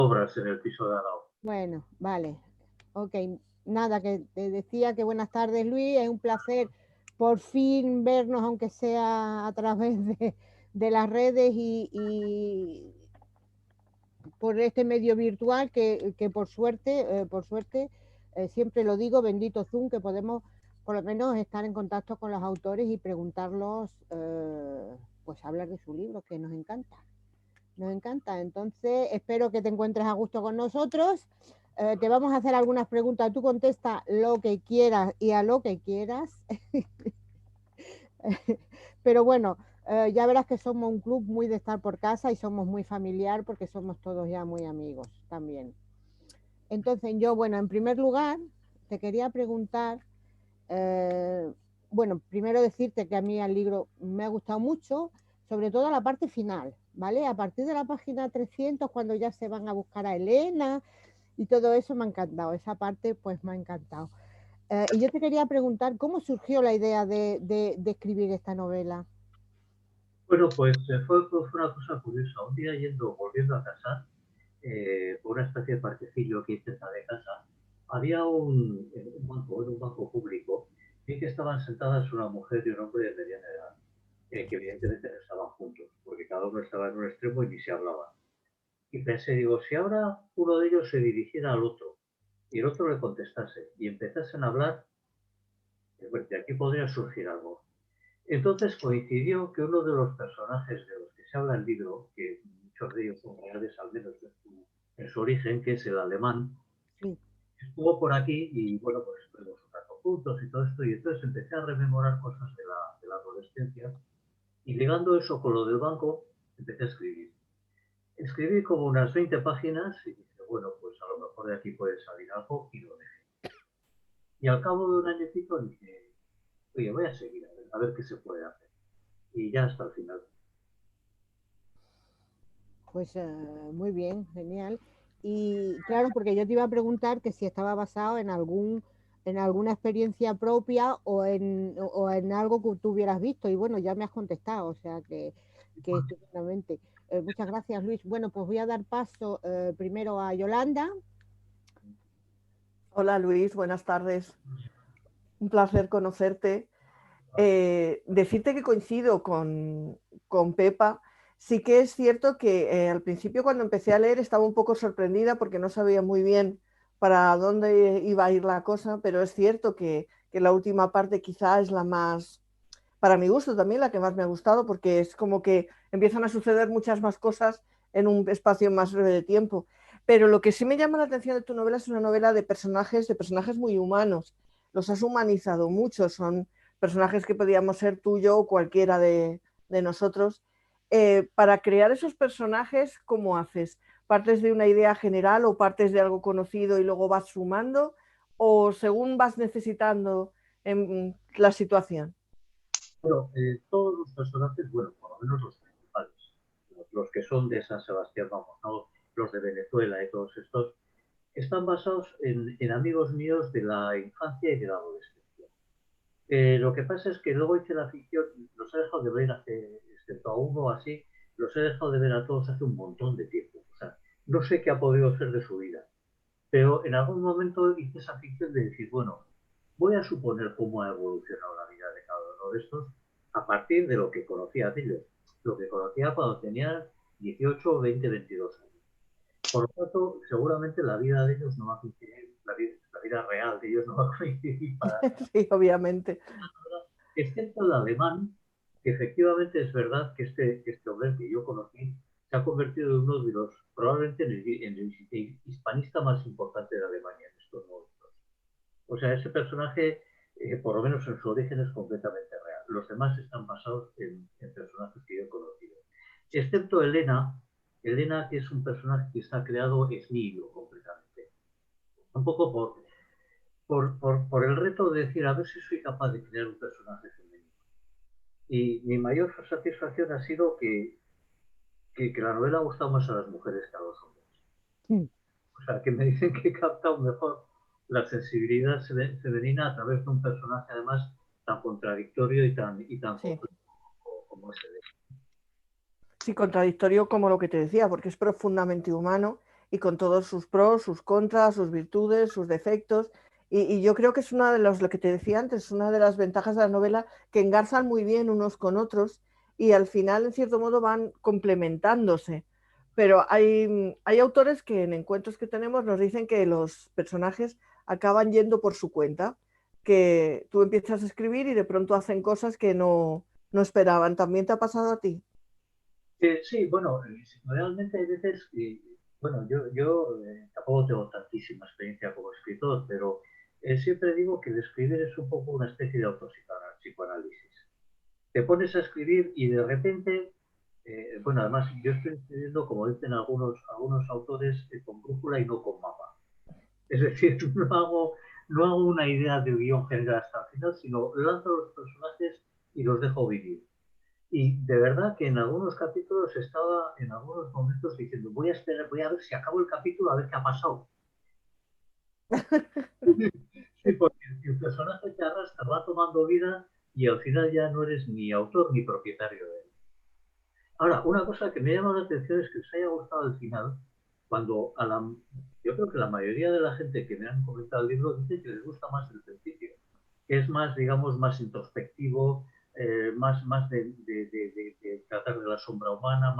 obras en el piso de al lado. Bueno, vale. Ok, nada, que te decía que buenas tardes, Luis. Es un placer por fin vernos, aunque sea a través de las redes y por este medio virtual que por suerte, siempre lo digo, bendito Zoom, que podemos por lo menos estar en contacto con los autores y preguntarlos, pues hablar de su libro, que nos encanta. Nos encanta. Entonces, espero que te encuentres a gusto con nosotros. Te vamos a hacer algunas preguntas. Tú contesta lo que quieras y a lo que quieras. Pero bueno, ya verás que somos un club muy de estar por casa y somos muy familiar porque somos todos ya muy amigos también. Entonces, yo, bueno, en primer lugar, te quería preguntar, eh, bueno, primero decirte que a mí el libro me ha gustado mucho, sobre todo la parte final, ¿vale? A partir de la página 300, cuando ya se van a buscar a Elena y todo eso, me ha encantado. Esa parte, pues me ha encantado. Y yo te quería preguntar, ¿cómo surgió la idea de escribir esta novela? Bueno, pues fue una cosa curiosa. Un día volviendo a casa, por una especie de parquecillo que hay cerca de casa, había un banco público, vi que estaban sentadas una mujer y un hombre de mediana edad, que evidentemente no estaban juntos, porque cada uno estaba en un extremo y ni se hablaba. Y pensé, digo, si ahora uno de ellos se dirigiera al otro y el otro le contestase y empezasen a hablar, pues de aquí podría surgir algo. Entonces coincidió que uno de los personajes de los que se habla en el libro, que muchos de ellos son reales, al menos en su origen, que es el alemán, Sí. estuvo por aquí y bueno, pues estuvimos un rato juntos y todo esto, y entonces empecé a rememorar cosas de la adolescencia y ligando eso con lo del banco, empecé a escribir. Escribí como unas 20 páginas y dije, bueno, pues a lo mejor de aquí puede salir algo y lo dejé. Y al cabo de un añecito dije, oye, voy a seguir a ver qué se puede hacer. Y ya hasta el final. Pues muy bien, genial. Y claro, porque yo te iba a preguntar que si estaba basado en alguna experiencia propia o en algo que tú hubieras visto. Y bueno, ya me has contestado, o sea que estupendamente. Muchas gracias, Luis. Bueno, pues voy a dar paso primero a Yolanda. Hola Luis, buenas tardes. Un placer conocerte. Decirte que coincido con Pepa. Sí que es cierto que al principio cuando empecé a leer estaba un poco sorprendida porque no sabía muy bien para dónde iba a ir la cosa, pero es cierto que la última parte quizá es la más, para mi gusto también, la que más me ha gustado porque es como que empiezan a suceder muchas más cosas en un espacio más breve de tiempo. Pero lo que sí me llama la atención de tu novela es una novela de personajes muy humanos. Los has humanizado mucho, son personajes que podíamos ser tú, yo o cualquiera de nosotros. Para crear esos personajes, ¿cómo haces? ¿Partes de una idea general o partes de algo conocido y luego vas sumando? ¿O según vas necesitando en la situación? Bueno, todos los personajes, bueno, por lo menos los principales, los que son de San Sebastián, vamos, ¿no? Los de Venezuela y todos estos, están basados en amigos míos de la infancia y de la adolescencia. Lo que pasa es que luego hice la ficción, los he dejado de ver excepto a uno así, los he dejado de ver a todos hace un montón de tiempo. O sea, no sé qué ha podido ser de su vida, pero en algún momento hice esa ficción de decir, bueno, voy a suponer cómo ha evolucionado la vida de cada uno de estos a partir de lo que conocía de ellos, lo que conocía cuando tenían 18, 20, 22 años. Por lo tanto, seguramente la vida de ellos no va a coincidir, la vida real de ellos no va a coincidir para nada, Sí, obviamente. excepto el alemán, que efectivamente es verdad que este hombre que yo conocí se ha convertido en uno de los, probablemente en el hispanista más importante de Alemania en estos momentos. O sea, ese personaje, por lo menos en su origen, es completamente real. Los demás están basados en personajes que yo he conocido. Excepto Elena, Elena, que es un personaje que está creado es mío completamente. Un poco por el reto de decir, a ver si soy capaz de crear un personaje femenino. Y mi mayor satisfacción ha sido que la novela ha gustado más a las mujeres que a los hombres. Mm. O sea, que me dicen que he captado mejor la sensibilidad femenina a través de un personaje además tan contradictorio y tan Sí. complejo como ese de. Sí, contradictorio como lo que te decía, porque es profundamente humano y con todos sus pros, sus contras, sus virtudes, sus defectos. Y yo creo que es una de lo que te decía antes, es una de las ventajas de la novela, que engarzan muy bien unos con otros y al final, en cierto modo, van complementándose. Pero hay autores que en encuentros que tenemos nos dicen que los personajes acaban yendo por su cuenta, que tú empiezas a escribir y de pronto hacen cosas que no esperaban. ¿También te ha pasado a ti? Sí, bueno, realmente hay veces, bueno, yo tampoco tengo tantísima experiencia como escritor, pero siempre digo que el escribir es un poco una especie de autopsicoanálisis. Te pones a escribir y de repente, bueno, además yo estoy escribiendo, como dicen algunos autores, con brújula y no con mapa. Es decir, no hago una idea de guión general hasta el final, sino lanzo los personajes y los dejo vivir. Y de verdad que en algunos capítulos estaba en algunos momentos diciendo, voy a esperar, voy a ver si acabo el capítulo, a ver qué ha pasado. Sí, porque el personaje te arrastra, va tomando vida y al final ya no eres ni autor ni propietario de él. Ahora, una cosa que me llama la atención es que os haya gustado el final, cuando yo creo que la mayoría de la gente que me han comentado el libro dice que les gusta más el principio, que es más, digamos, más introspectivo, más de tratar de la sombra humana,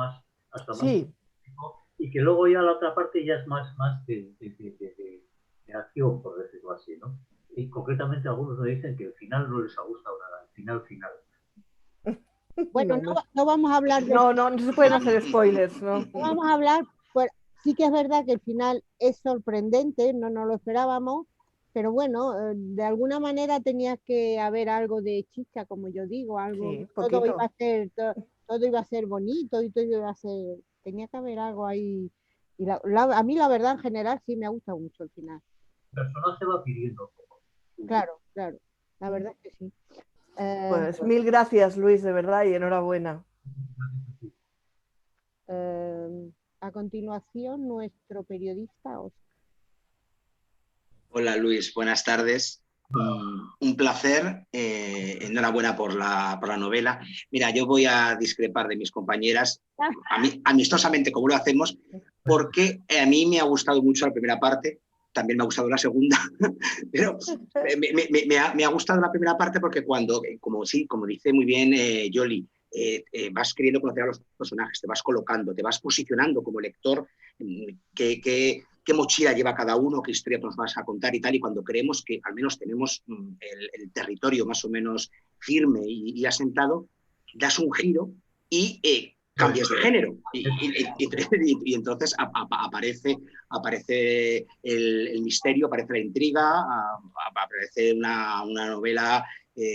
hasta más Sí, y que luego ya la otra parte ya es más de acción, por decirlo así, ¿no? Y concretamente algunos me dicen que el final no les ha gustado nada, el final. Bueno, no, no vamos a hablar del no se pueden hacer spoilers, ¿no? no vamos a hablar, pues sí que es verdad que el final es sorprendente, no nos lo esperábamos, pero bueno, de alguna manera tenía que haber algo de chicha, como yo digo, algo, Sí, todo iba poquito. a ser, todo iba a ser bonito y todo iba a ser, tenía que haber algo ahí. Y a mí la verdad en general sí me ha gustado mucho el final. El personaje va pidiendo poco. Claro, claro, la verdad es que sí. Eh, Pues mil gracias, Luis, de verdad, y enhorabuena. a continuación, nuestro periodista Oscar. Hola Luis, buenas tardes. Un placer, enhorabuena por la novela. Mira, yo voy a discrepar de mis compañeras, amistosamente como lo hacemos, porque a mí me ha gustado mucho la primera parte, también me ha gustado la segunda, pero me ha gustado la primera parte porque cuando, como dice muy bien Yoli, vas queriendo conocer a los personajes, te vas colocando, te vas posicionando como lector, qué mochila lleva cada uno, qué historia nos vas a contar y tal, y cuando creemos que al menos tenemos el territorio más o menos firme y asentado, das un giro y cambias de género. Y entonces aparece el misterio, aparece la intriga, aparece una novela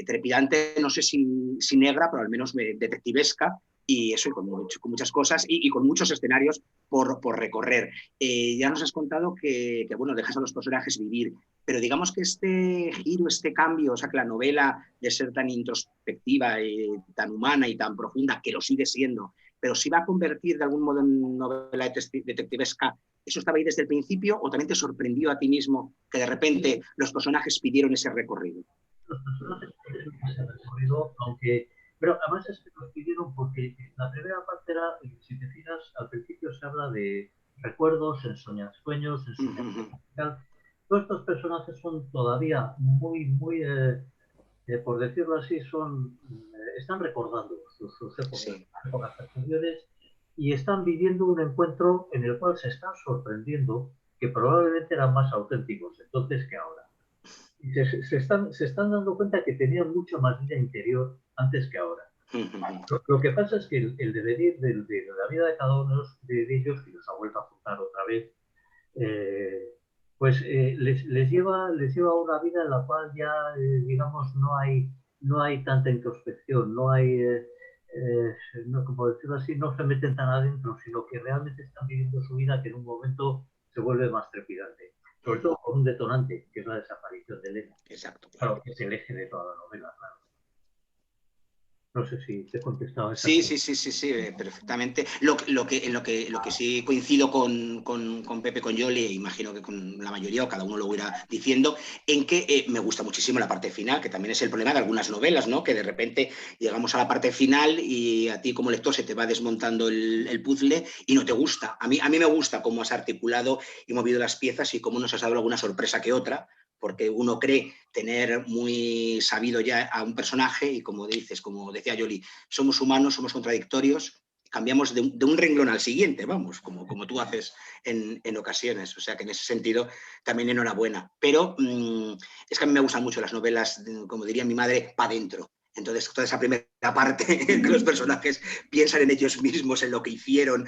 trepidante, no sé si negra, pero al menos detectivesca, y eso, y con muchas cosas y con muchos escenarios por recorrer. Ya nos has contado que, bueno, dejas a los personajes vivir, pero digamos que este giro, este cambio, o sea, que la novela de ser tan introspectiva, tan humana y tan profunda, que lo sigue siendo, pero si va a convertir de algún modo en novela detectivesca, ¿eso estaba ahí desde el principio o también te sorprendió a ti mismo que de repente los personajes pidieron ese recorrido? Los personajes tienen ese recorrido, aunque... Pero además es que los pidieron porque la primera parte era, si te fijas, al principio se habla de recuerdos, sueños, tal. Todos estos personajes son todavía muy, por decirlo así, están recordando sus épocas anteriores y están viviendo un encuentro en el cual se están sorprendiendo que probablemente eran más auténticos entonces que ahora. Y se están dando cuenta que tenían mucho más vida interior antes que ahora. Lo que pasa es que el devenir de la vida de cada uno de ellos, que los ha vuelto a juntar otra vez, pues les lleva a una vida en la cual ya, digamos, no hay tanta introspección, como decirlo así, no se meten tan adentro, sino que realmente están viviendo su vida que en un momento se vuelve más trepidante. Sobre todo con un detonante, que es la desaparición de Elena. Exacto. Claro, que es el eje de toda la novela, claro. No sé si te he contestado esa Sí, pregunta. sí, perfectamente. Lo que sí coincido con Pepe, con Yoli, e imagino que con la mayoría, o cada uno lo irá diciendo, en que me gusta muchísimo la parte final, que también es el problema de algunas novelas, ¿no? Que de repente llegamos a la parte final y a ti como lector se te va desmontando el puzzle y no te gusta. A mí me gusta cómo has articulado y movido las piezas y cómo nos has dado alguna sorpresa que otra, porque uno cree tener muy sabido ya a un personaje y como dices, como decía Yoli, somos humanos, somos contradictorios, cambiamos de un renglón al siguiente, vamos, como tú haces en ocasiones. O sea que en ese sentido también enhorabuena. Pero es que a mí me gustan mucho las novelas, como diría mi madre, pa' dentro. Entonces, toda esa primera parte que los personajes piensan en ellos mismos, en lo que hicieron,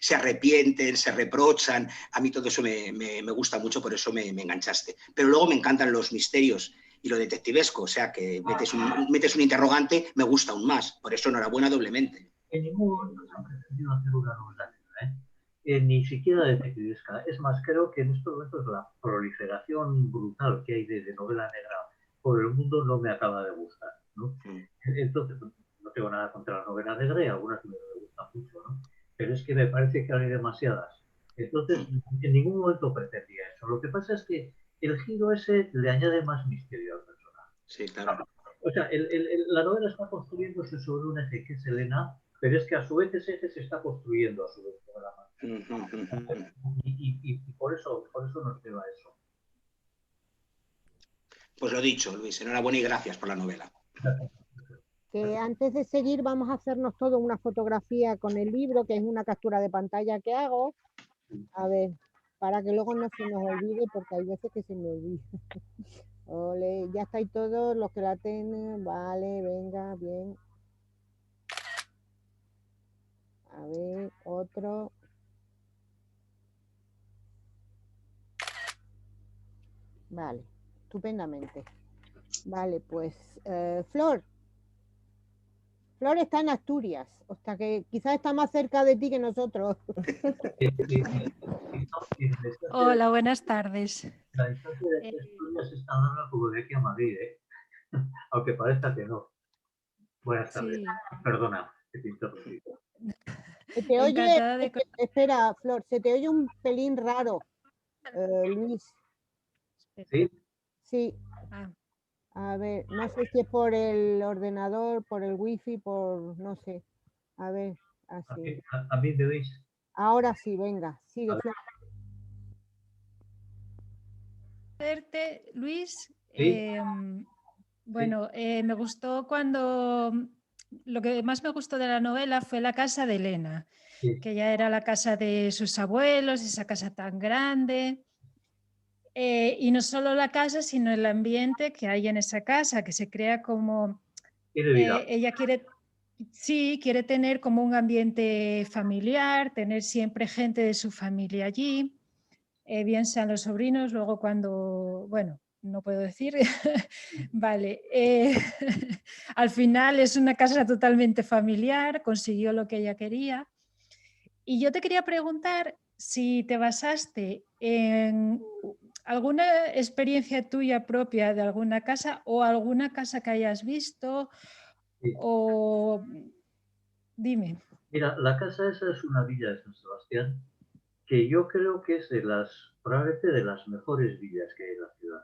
se arrepienten, se reprochan. A mí todo eso me gusta mucho, por eso me enganchaste. Pero luego me encantan los misterios y lo detectivesco, o sea que metes un interrogante, me gusta aún más. Por eso enhorabuena doblemente. En ningún momento se ha pretendido hacer una novela negra, ni siquiera detectivesca. Es más, creo que en estos momentos la proliferación brutal que hay de novela negra por el mundo no me acaba de gustar, ¿no? Entonces, no tengo nada contra la novela negra y algunas me gustan mucho, ¿no? Pero es que me parece que hay demasiadas. Entonces, en ningún momento pretendía eso. Lo que pasa es que el giro ese le añade más misterio al personaje. Sí, claro. O sea, la novela está construyéndose sobre un eje que es Elena, pero es que a su vez ese eje se está construyendo a su vez sobre la marcha. Y por eso nos lleva a eso. Pues lo dicho, Luis, enhorabuena y gracias por la novela. Que antes de seguir vamos a hacernos todo una fotografía con el libro, que es una captura de pantalla que hago. A ver, para que luego no se nos olvide, porque hay veces que se me olvida. Ole, ya estáis todos los que la tienen, vale, venga, bien. A ver, otro. Vale, estupendamente. Vale, pues Flor. Flor está en Asturias, o sea que quizás está más cerca de ti que nosotros. Hola, buenas tardes. La distancia de Asturias es tan larga como de aquí a Madrid, aunque parezca que no. Buenas tardes. Sí. Perdona, que te interrumpí. Se te oye, Encantada de... espera, Flor, se te oye un pelín raro, Luis. ¿Sí? Sí, Ah, a ver, no sé si es por el ordenador, por el wifi, no sé. A ver, así. ¿A mí me oís? Ahora sí, venga, sigue, Flor. verte, Luis. Sí, Bueno, me gustó cuando... Lo que más me gustó de la novela fue la casa de Elena, sí. que ya era la casa de sus abuelos, esa casa tan grande. Y no solo la casa, sino el ambiente que hay en esa casa, que se crea como... Tiene vida. ella quiere, sí, quiere tener como un ambiente familiar, tener siempre gente de su familia allí, bien sean los sobrinos, luego cuando, bueno, no puedo decir, vale, al final es una casa totalmente familiar, consiguió lo que ella quería. Y yo te quería preguntar si te basaste en alguna experiencia tuya propia de alguna casa o alguna casa que hayas visto Sí. o dime. Mira, la casa esa es una villa de San Sebastián que yo creo que es probablemente de las mejores villas que hay en la ciudad.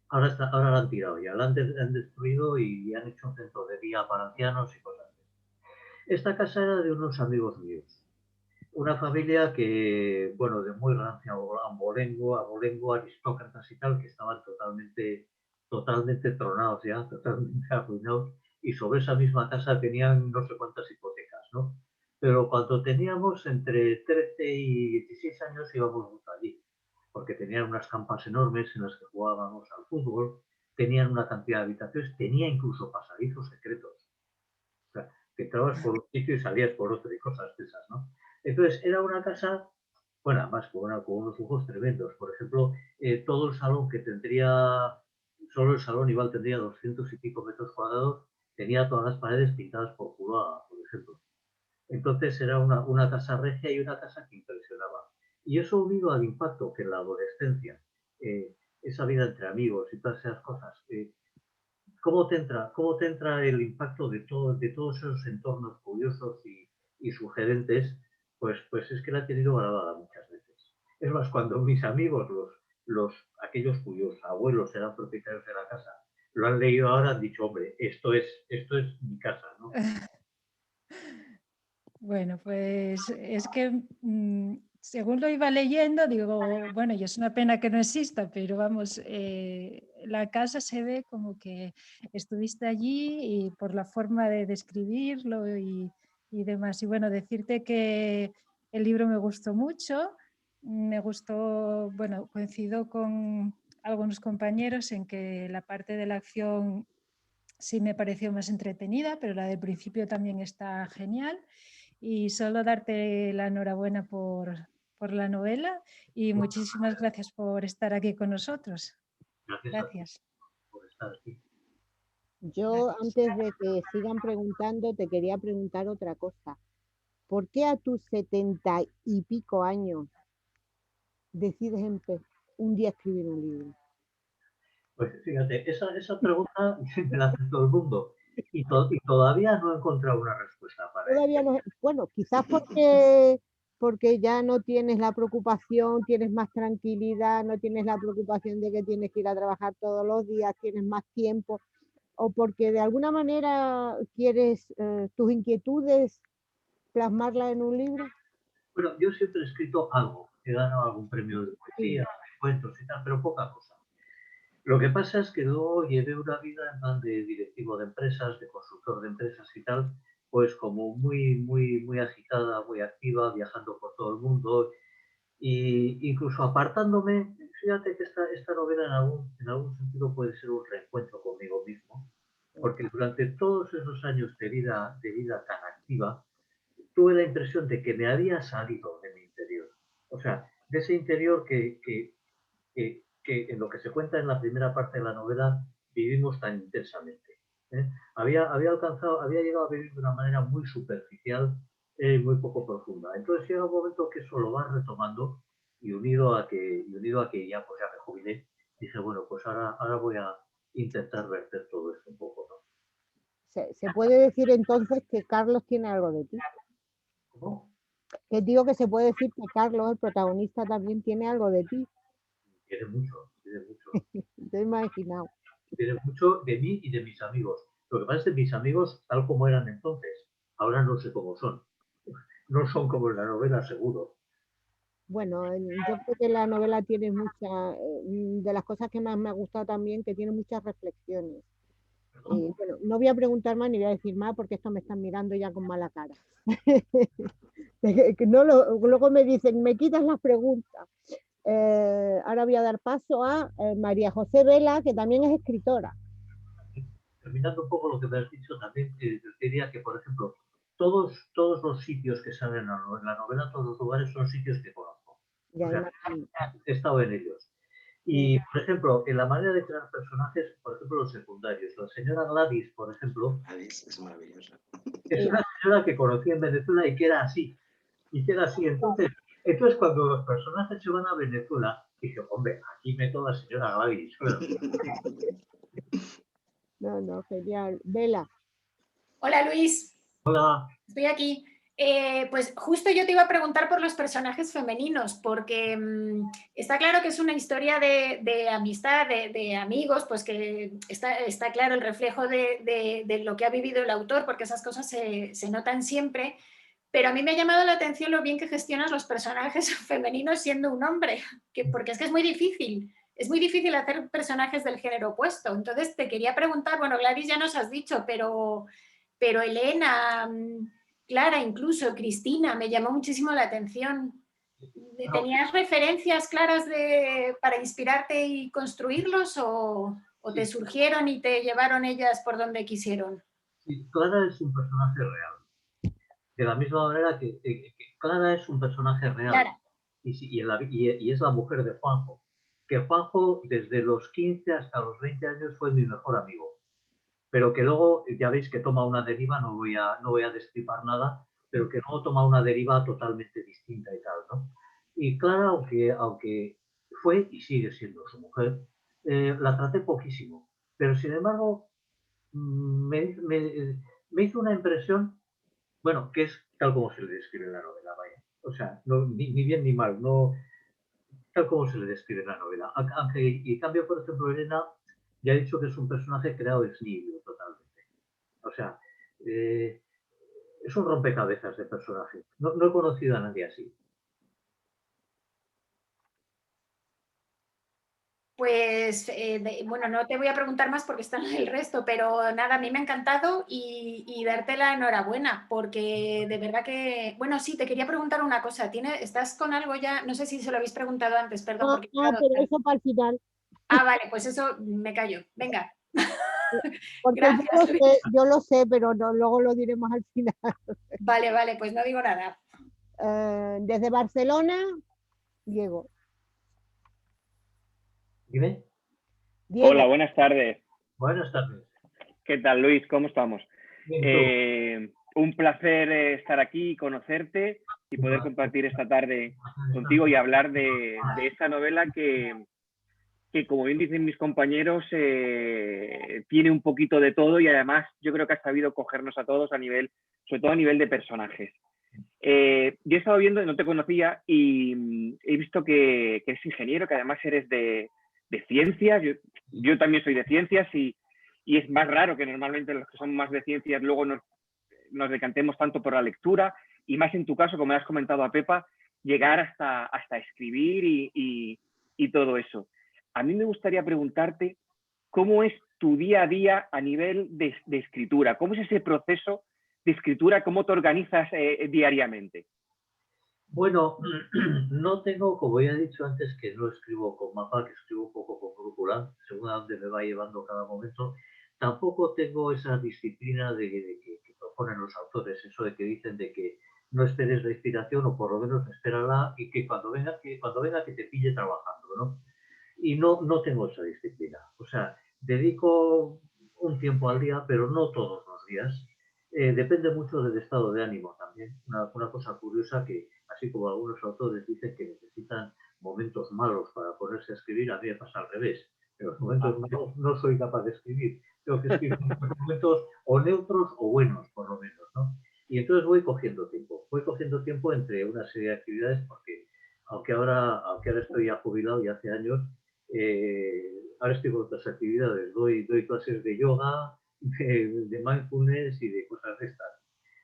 Ahora la han tirado ya, han destruido y han hecho un centro de día para ancianos y cosas así. Esta casa era de unos amigos míos. Una familia que, bueno, de muy rancia abolengo, aristócratas y tal, que estaban totalmente tronados ya, totalmente arruinados, y sobre esa misma casa tenían no sé cuántas hipotecas, ¿no? Pero cuando teníamos entre 13 y 16 años íbamos mucho allí, porque tenían unas campas enormes en las que jugábamos al fútbol, tenían una cantidad de habitaciones, tenía incluso pasadizos secretos. O sea, que entrabas por un sitio y salías por otro y cosas de esas, ¿no? Entonces era una casa, bueno, además con unos lujos tremendos. Por ejemplo, todo el salón que tendría, solo el salón igual tendría 200 y pico metros cuadrados, tenía todas las paredes pintadas por Juloa, por ejemplo. Entonces era una casa regia y una casa que impresionaba. Y eso unido al impacto que en la adolescencia, esa vida entre amigos y todas esas cosas, cómo te entra el impacto de todos esos entornos curiosos y sugerentes? Pues es que la he tenido grabada muchas veces. Es más, cuando mis amigos, aquellos cuyos abuelos eran propietarios de la casa, lo han leído ahora, han dicho, hombre, esto es mi casa, ¿no? Bueno, pues es que según lo iba leyendo, digo, bueno, y es una pena que no exista, pero vamos, la casa se ve como que estuviste allí y por la forma de describirlo y demás. Y bueno, decirte que el libro me gustó mucho, me gustó, bueno, coincido con algunos compañeros en que la parte de la acción sí me pareció más entretenida, pero la del principio también está genial. Y solo darte la enhorabuena por la novela y muchísimas gracias por estar aquí con nosotros. Gracias a ti Gracias. por estar aquí. Yo, antes de que sigan preguntando, te quería preguntar otra cosa. ¿Por qué a tus 70 y pico años decides un día escribir un libro? Pues fíjate, esa pregunta me la hace todo el mundo y todavía no he encontrado una respuesta para ello. Todavía no, bueno, quizás porque ya no tienes la preocupación, tienes más tranquilidad, no tienes la preocupación de que tienes que ir a trabajar todos los días, tienes más tiempo, o porque de alguna manera quieres tus inquietudes plasmarlas en un libro. Bueno, yo siempre he escrito algo, he ganado algún premio de Sí, poesía, de cuentos y tal, pero poca cosa. Lo que pasa es que luego llevé una vida en plan de directivo de empresas, de consultor de empresas y tal, pues como muy agitada, muy activa, viajando por todo el mundo, y incluso apartándome. Fíjate que esta novela en algún sentido puede ser un reencuentro conmigo mismo, porque durante todos esos años de vida tan activa, tuve la impresión de que me había salido de mi interior. O sea, de ese interior que en lo que se cuenta en la primera parte de la novela vivimos tan intensamente. ¿eh? Había llegado a vivir de una manera muy superficial, muy poco profunda. Entonces llega un momento que eso lo vas retomando y unido a que ya, pues ya me jubilé, dije, bueno, pues ahora voy a intentar verter todo esto un poco, ¿no? Se puede decir entonces que Carlos tiene algo de ti. ¿Cómo? Que digo que se puede decir que Carlos, el protagonista, también tiene algo de ti. Tiene mucho, tiene mucho. Te he imaginado. Tiene mucho de mí y de mis amigos. Lo que pasa es que mis amigos, tal como eran entonces, ahora no sé cómo son. No son como en la novela, seguro. Bueno, yo creo que la novela tiene de las cosas que más me ha gustado también, que tiene muchas reflexiones. Y bueno, no voy a preguntar más ni voy a decir más porque esto me están mirando ya con mala cara. No, luego me dicen, me quitas las preguntas. Ahora voy a dar paso a María José Vela, que también es escritora. Terminando un poco lo que me has dicho, también diría que, por ejemplo, todos los sitios que salen en la novela, todos los lugares son sitios que conozco. Ya O sea, imagino. he estado en ellos. Y, por ejemplo, en la manera de crear personajes, por ejemplo, los secundarios. La señora Gladys, por ejemplo, Gladys es maravillosa. es Sí. una señora que conocí en Venezuela y que era así. Y que era así. Entonces cuando los personajes se van a Venezuela, dije, hombre, aquí meto a la señora Gladys. Claro. No, genial. Vela. Hola Luis, Hola. estoy aquí. Pues justo yo te iba a preguntar por los personajes femeninos, porque está claro que es una historia de amistad, de amigos, pues que está claro el reflejo de lo que ha vivido el autor, porque esas cosas se notan siempre, pero a mí me ha llamado la atención lo bien que gestionas los personajes femeninos siendo un hombre, porque es que es muy difícil hacer personajes del género opuesto. Entonces te quería preguntar, bueno, Gladys ya nos has dicho, pero Elena, Clara, incluso Cristina, me llamó muchísimo la atención. ¿Tenías referencias claras para inspirarte y construirlos o te surgieron y te llevaron ellas por donde quisieron? Sí, Clara es un personaje real. De la misma manera que Clara es un personaje real. Clara. Y es la mujer de Juanjo. Que Juanjo, desde los 15 hasta los 20 años, fue mi mejor amigo. Pero que luego, ya veis que toma una deriva, no voy a destripar nada, pero que luego toma una deriva totalmente distinta y tal, ¿no? Y Clara, aunque fue y sigue siendo su mujer, la traté poquísimo. Pero sin embargo, me hizo una impresión, bueno, que es tal como se le describe en la novela, vaya. O sea, ni bien ni mal, no tal como se le describe en la novela. Aunque, y cambio, por ejemplo, Elena ya ha dicho que es un personaje creado ex nihilo totalmente. O sea, es un rompecabezas de personaje. No he conocido a nadie así. Pues, bueno, no te voy a preguntar más porque están el resto, pero nada, a mí me ha encantado y darte la enhorabuena, porque de verdad que, bueno, sí, te quería preguntar una cosa, ¿estás con algo ya? No sé si se lo habéis preguntado antes, perdón, porque... Pero eso para el final. Vale, pues eso me callo, venga. Porque Gracias, Luis. yo lo sé, pero no, luego lo diremos al final. Vale, pues no digo nada. Desde Barcelona, Diego. Dime. Diego. Hola, buenas tardes. Buenas tardes. ¿Qué tal, Luis? ¿Cómo estamos? Bien, Un placer estar aquí y conocerte y poder compartir esta tarde contigo y hablar de esta novela que, como bien dicen mis compañeros, tiene un poquito de todo y además yo creo que ha sabido cogernos a todos a nivel, sobre todo a nivel de personajes. Yo he estado viendo, no te conocía, y he visto que eres ingeniero, que además eres de ciencias. Yo también soy de ciencias y es más raro que normalmente los que son más de ciencias luego nos decantemos tanto por la lectura y más en tu caso, como has comentado a Pepa, llegar hasta escribir y todo eso. A mí me gustaría preguntarte cómo es tu día a día a nivel de escritura, cómo es ese proceso de escritura, cómo te organizas diariamente. Bueno, no tengo, como ya he dicho antes, que no escribo con mapa, que escribo un poco con brújula, según a dónde me va llevando cada momento. Tampoco tengo esa disciplina que proponen los autores, eso de que dicen de que no esperes la inspiración o por lo menos espérala y que cuando venga que te pille trabajando, ¿no? Y no tengo esa disciplina. O sea, dedico un tiempo al día, pero no todos los días. Depende mucho del estado de ánimo también. Una cosa curiosa que, así como algunos autores dicen que necesitan momentos malos para ponerse a escribir, a mí me pasa al revés. En los momentos malos no soy capaz de escribir. Tengo que escribir en momentos o neutros o buenos, por lo menos, ¿no? Y entonces voy cogiendo tiempo entre una serie de actividades porque aunque ahora estoy ya jubilado y hace años, ahora estoy con otras actividades, doy clases de yoga, de mindfulness y de cosas de estas.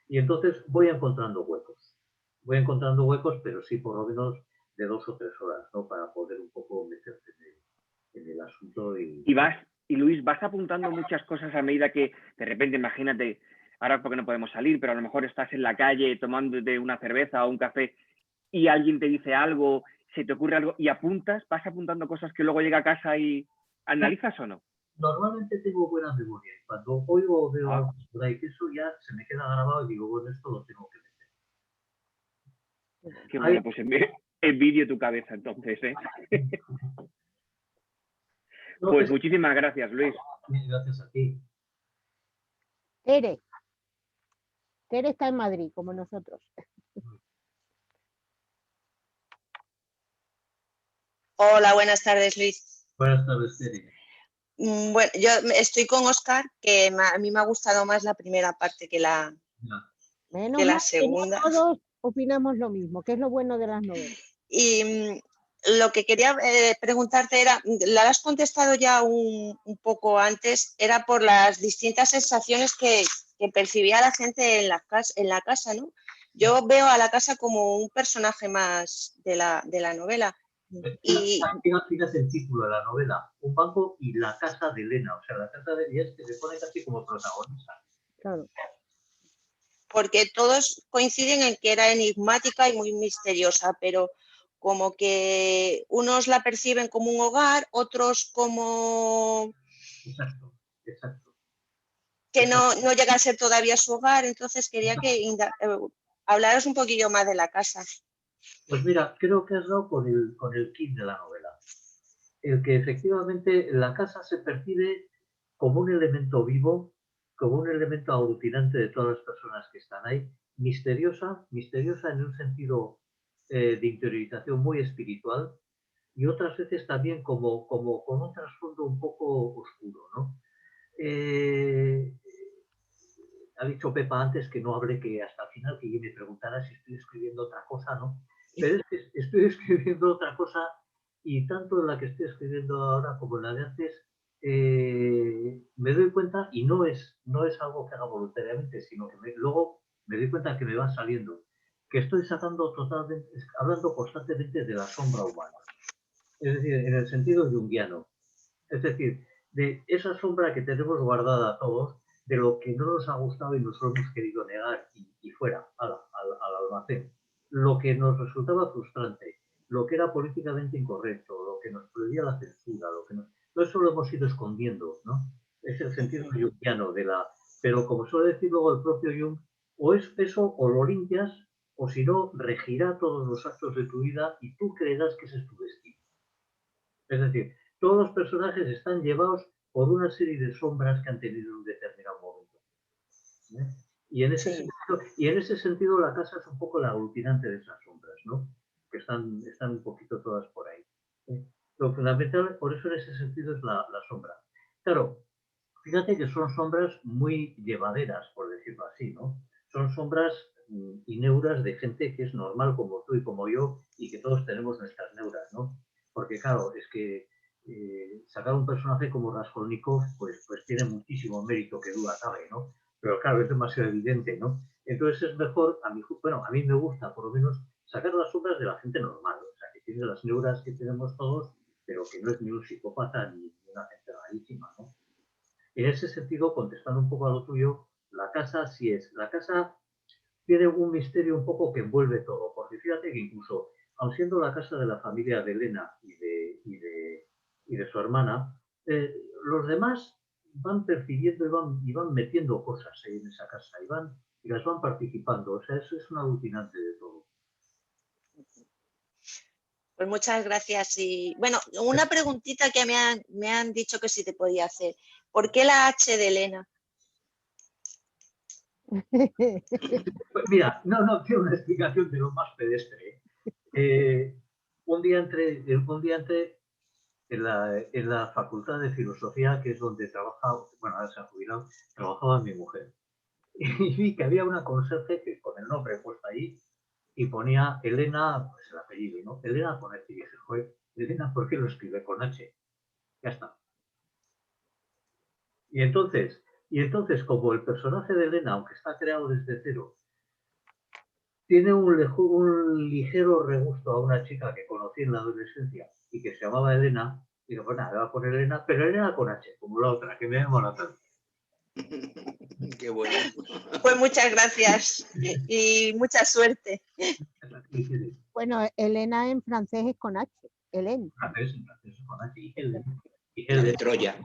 Y entonces voy encontrando huecos, pero sí por lo menos de 2 o 3 horas, ¿no? Para poder un poco meterte en el asunto. Y Luis, vas apuntando muchas cosas a medida que de repente, imagínate, ahora porque no podemos salir, pero a lo mejor estás en la calle tomándote una cerveza o un café y alguien te dice algo, se te ocurre algo y vas apuntando cosas que luego llega a casa y analizas o no. Normalmente tengo buena memoria y cuando oigo o veo algo por ahí que eso ya se me queda grabado y digo, bueno, esto lo tengo que meter. Qué bueno, pues envidio tu cabeza entonces, ¿eh? Pues muchísimas gracias, Luis. Gracias a ti. Tere está en Madrid, como nosotros. Hola, buenas tardes, Luis. Buenas tardes, Tere. Bueno, yo estoy con Óscar, que a mí me ha gustado más la primera parte que la segunda. Todos opinamos lo mismo, que es lo bueno de las novelas. Y lo que quería preguntarte era, la has contestado ya un poco antes, era por las distintas sensaciones que percibía la gente en la casa, ¿no? Yo veo a la casa como un personaje más de la novela. Fíjate el título de la novela, Un banco y la casa de Elena, o sea, la casa de ella que se pone casi como protagonista. Claro. Porque todos coinciden en que era enigmática y muy misteriosa, pero como que unos la perciben como un hogar, otros como... Exacto. Que no llega a ser todavía su hogar, entonces quería que hablaras un poquillo más de la casa. Pues mira, creo que has dado con el kit de la novela. El que efectivamente la casa se percibe como un elemento vivo, como un elemento aglutinante de todas las personas que están ahí, misteriosa en un sentido de interiorización muy espiritual y otras veces también como con un trasfondo un poco oscuro, ¿no? ha dicho Pepa antes que no hable, que hasta el final que me preguntara si estoy escribiendo otra cosa, ¿no? Pero es que estoy escribiendo otra cosa y tanto en la que estoy escribiendo ahora como en la de antes, me doy cuenta, y no es algo que haga voluntariamente, sino que luego me doy cuenta que me va saliendo, que estoy sacando totalmente, hablando constantemente de la sombra humana. Es decir, en el sentido junguiano. Es decir, de esa sombra que tenemos guardada todos, de lo que no nos ha gustado y nos lo hemos querido negar y fuera, al almacén. Lo que nos resultaba frustrante, lo que era políticamente incorrecto, lo que nos prohibía la censura, todo eso lo hemos ido escondiendo, ¿no? Es el sentido junguiano de la... Pero como suele decir luego el propio Jung, o es eso o lo limpias, o si no, regirá todos los actos de tu vida y tú creerás que ese es tu destino. Es decir, todos los personajes están llevados por una serie de sombras que han tenido en un determinado momento. Y en ese sentido la casa es un poco la aglutinante de esas sombras, ¿no? Que están un poquito todas por ahí. Lo fundamental, por eso en ese sentido, es la sombra. Claro, fíjate que son sombras muy llevaderas, por decirlo así, ¿no? Son sombras y neuras de gente que es normal como tú y como yo y que todos tenemos nuestras neuras, ¿no? Porque claro, es que sacar un personaje como Raskolnikov pues tiene muchísimo mérito, que duda cabe, ¿no? Pero claro, es demasiado evidente, ¿no? Entonces es mejor, a mí me gusta por lo menos sacar las sombras de la gente normal, o sea, que tiene las neuras que tenemos todos, pero que no es ni un psicópata ni una gente rarísima, ¿no? En ese sentido, contestando un poco a lo tuyo, la casa sí es. La casa tiene un misterio un poco que envuelve todo, porque fíjate que incluso, aun siendo la casa de la familia de Elena y de su hermana, los demás van percibiendo y van metiendo cosas en esa casa y las van participando. O sea, eso es un aglutinante de todo. Pues muchas gracias. Y bueno, una preguntita que me han dicho que sí te podía hacer. ¿Por qué la H de Elena? Pues mira, no tiene una explicación de lo más pedestre. Un día entré en la Facultad de Filosofía, que es donde trabajaba, bueno, ahora se ha jubilado, trabajaba mi mujer. Y vi que había una conserje que con el nombre puesto ahí y ponía Elena, pues el apellido, ¿no? Elena con H. Y dije, joder, Elena, ¿por qué lo escribe con H? Ya está. Y entonces, como el personaje de Elena, aunque está creado desde cero, tiene un ligero regusto a una chica que conocí en la adolescencia y que se llamaba Elena, digo, pues nada, le voy a poner Elena, pero Elena con H, como la otra, que me llama la atención. Qué bueno. Pues muchas gracias y mucha suerte. Bueno, Elena en francés es con H. Elena. En francés es con H. Y el de Troya.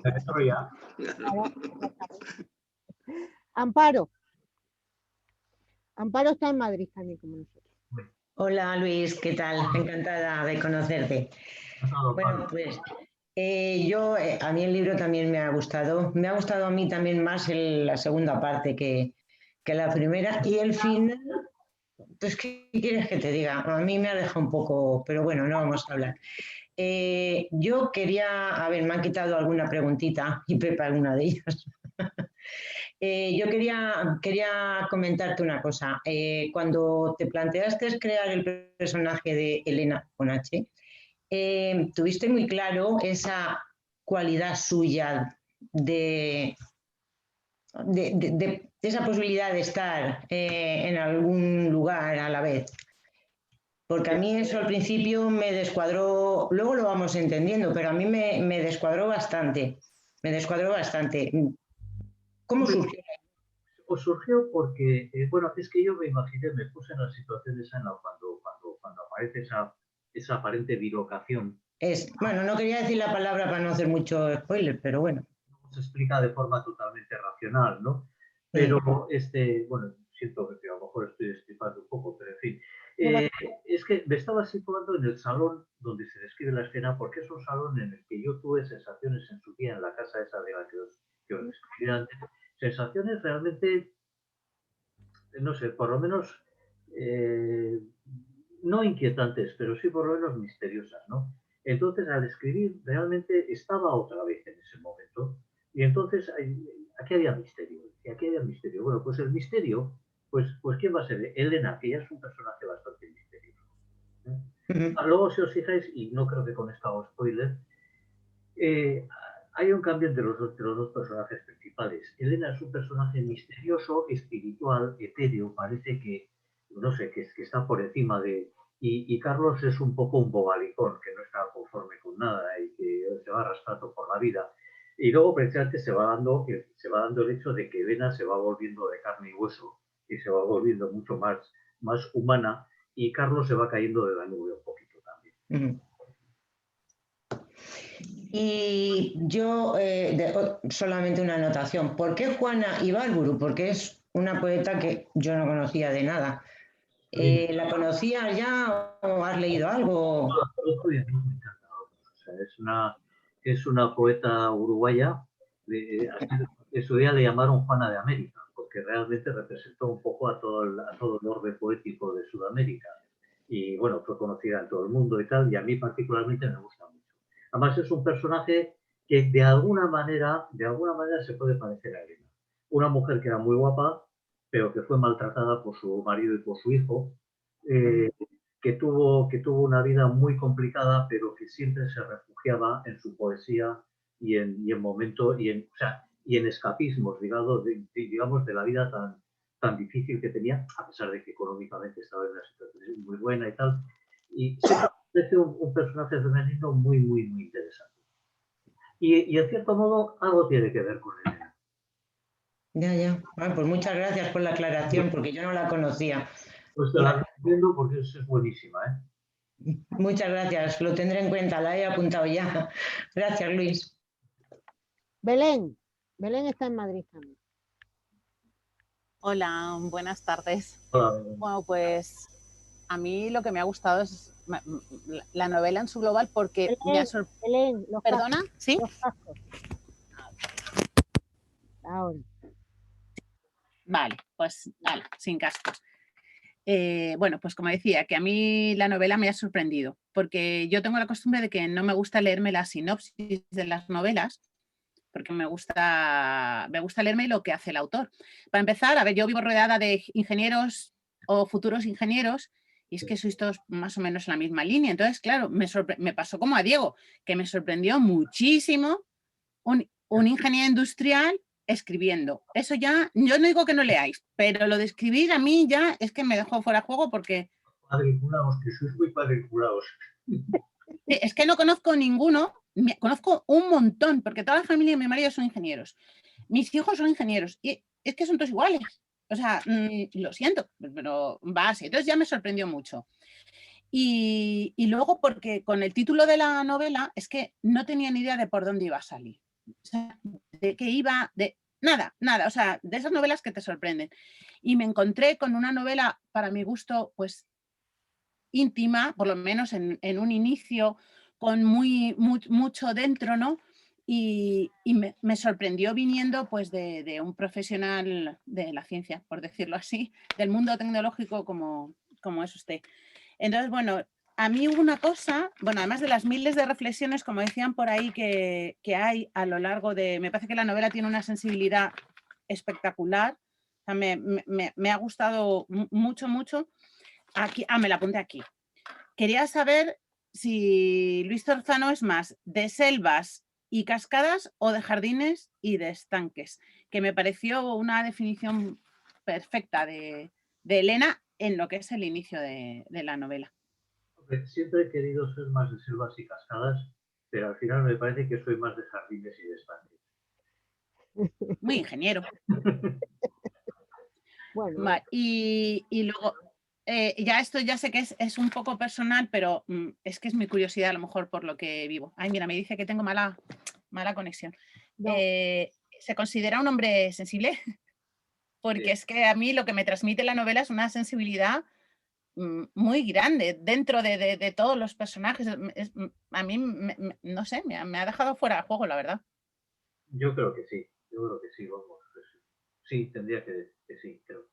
De Troya. Amparo. Amparo está en Madrid también, como nosotros. Hola Luis, ¿qué tal? Encantada de conocerte. Bueno, pues a mí el libro también me ha gustado. Me ha gustado a mí también más la segunda parte que la primera. Y el final, pues ¿qué quieres que te diga? A mí me ha dejado un poco, pero bueno, no vamos a hablar. Yo quería, a ver, me han quitado alguna preguntita y Pepa alguna de ellas. Yo quería comentarte una cosa. Cuando te planteaste crear el personaje de Elena con H, tuviste muy claro esa cualidad suya de esa posibilidad de estar en algún lugar a la vez. Porque a mí eso al principio me descuadró, luego lo vamos entendiendo, pero a mí me descuadró bastante. Me descuadró bastante. ¿Cómo surgió? Pues surgió porque, bueno, es que yo me imaginé, me puse en la situación esa cuando aparece esa aparente bilocación. Bueno, no quería decir la palabra para no hacer mucho spoiler, pero bueno. Se explica de forma totalmente racional, ¿no? Pero, bueno, siento que a lo mejor estoy destripando un poco, pero en fin. Es que me estaba situando en el salón donde se describe la escena, porque es un salón en el que yo tuve sensaciones en su día en la casa esa de la que os describí antes. Sensaciones realmente, no sé, por lo menos no inquietantes, pero sí por lo menos misteriosas, ¿no? Entonces, al escribir, realmente estaba otra vez en ese momento, Y entonces aquí había misterio. Y aquí había misterio. Bueno, pues el misterio, pues ¿quién va a ser? Elena, que ya es un personaje bastante misterioso. Luego, si os fijáis, y no creo que con esto hago spoiler, hay un cambio entre los dos personajes principales. Elena es un personaje misterioso, espiritual, etéreo, parece que, no sé, que está por encima de... Y Carlos es un poco un bobalicón, que no está conforme con nada y que se va arrastrando por la vida. Y luego precisamente se va dando el hecho de que Elena se va volviendo de carne y hueso y se va volviendo mucho más humana, y Carlos se va cayendo de la nube un poquito también. Y yo, solamente una anotación. ¿Por qué Juana Ibarburu? Porque es una poeta que yo no conocía de nada. ¿La conocías ya o has leído algo? Es una poeta uruguaya. En su día le llamaron Juana de América, porque realmente representó un poco a todo el orden poético de Sudamérica. Y bueno, fue conocida en todo el mundo y tal, y a mí particularmente me gusta mucho. Además es un personaje que de alguna manera se puede parecer a Elena. Una mujer que era muy guapa, pero que fue maltratada por su marido y por su hijo, que tuvo una vida muy complicada, pero que siempre se refugiaba en su poesía y en momentos, y en escapismos, digamos, de la vida tan difícil que tenía, a pesar de que económicamente estaba en una situación muy buena y tal. Y siempre parece un personaje femenino muy, muy, muy interesante. Y en cierto modo algo tiene que ver con Elena. Ya. Bueno, pues muchas gracias por la aclaración, porque yo no la conocía. Pues te la recomiendo porque es buenísima, ¿eh? Muchas gracias, lo tendré en cuenta, la he apuntado ya. Gracias, Luis. Belén está en Madrid también. Hola, buenas tardes. Hola. Bueno, pues a mí lo que me ha gustado es la novela en su global porque me ha sorprendido. ¿Perdona? Cascos, ¿Sí? Los cascos. Ahora. Vale, sin cascos. Bueno, pues como decía, que a mí la novela me ha sorprendido, porque yo tengo la costumbre de que no me gusta leerme la sinopsis de las novelas, porque me gusta leerme lo que hace el autor. Para empezar, a ver, yo vivo rodeada de ingenieros o futuros ingenieros, y es que sois todos más o menos en la misma línea. Entonces, claro, me pasó como a Diego, que me sorprendió muchísimo un ingeniero industrial escribiendo. Eso ya, yo no digo que no leáis, pero lo de escribir a mí ya es que me dejó fuera de juego porque... Cuadriculados, que sois muy cuadriculados. Es que no conozco ninguno, conozco un montón, porque toda la familia de mi marido son ingenieros. Mis hijos son ingenieros y es que son todos iguales. O sea, lo siento, pero va así. Entonces ya me sorprendió mucho. Y luego porque con el título de la novela es que no tenía ni idea de por dónde iba a salir. O sea, de qué iba, de nada, o sea, de esas novelas que te sorprenden. Y me encontré con una novela, para mi gusto, pues íntima, por lo menos en un inicio, con mucho dentro, ¿no? Y me sorprendió viniendo pues de un profesional de la ciencia, por decirlo así, del mundo tecnológico como es usted. Entonces, bueno, a mí hubo una cosa, bueno, además de las miles de reflexiones, como decían por ahí, que hay a lo largo de... Me parece que la novela tiene una sensibilidad espectacular. O sea, me ha gustado mucho. Aquí, me la apunté aquí. Quería saber si Luis Torzano es más de selvas y cascadas o de jardines y de estanques, que me pareció una definición perfecta de Elena en lo que es el inicio de la novela. Siempre he querido ser más de selvas y cascadas, pero al final me parece que soy más de jardines y de estanques. Muy ingeniero. Bueno. Y luego, ya esto ya sé que es un poco personal, pero es que es mi curiosidad a lo mejor por lo que vivo. Ay, mira, me dice que tengo mala conexión. No. ¿Se considera un hombre sensible? Porque sí. Es que a mí lo que me transmite la novela es una sensibilidad muy grande dentro de todos los personajes. A mí, no sé, me ha dejado fuera de juego, la verdad. Yo creo que sí, vamos. Sí, tendría que sí, creo.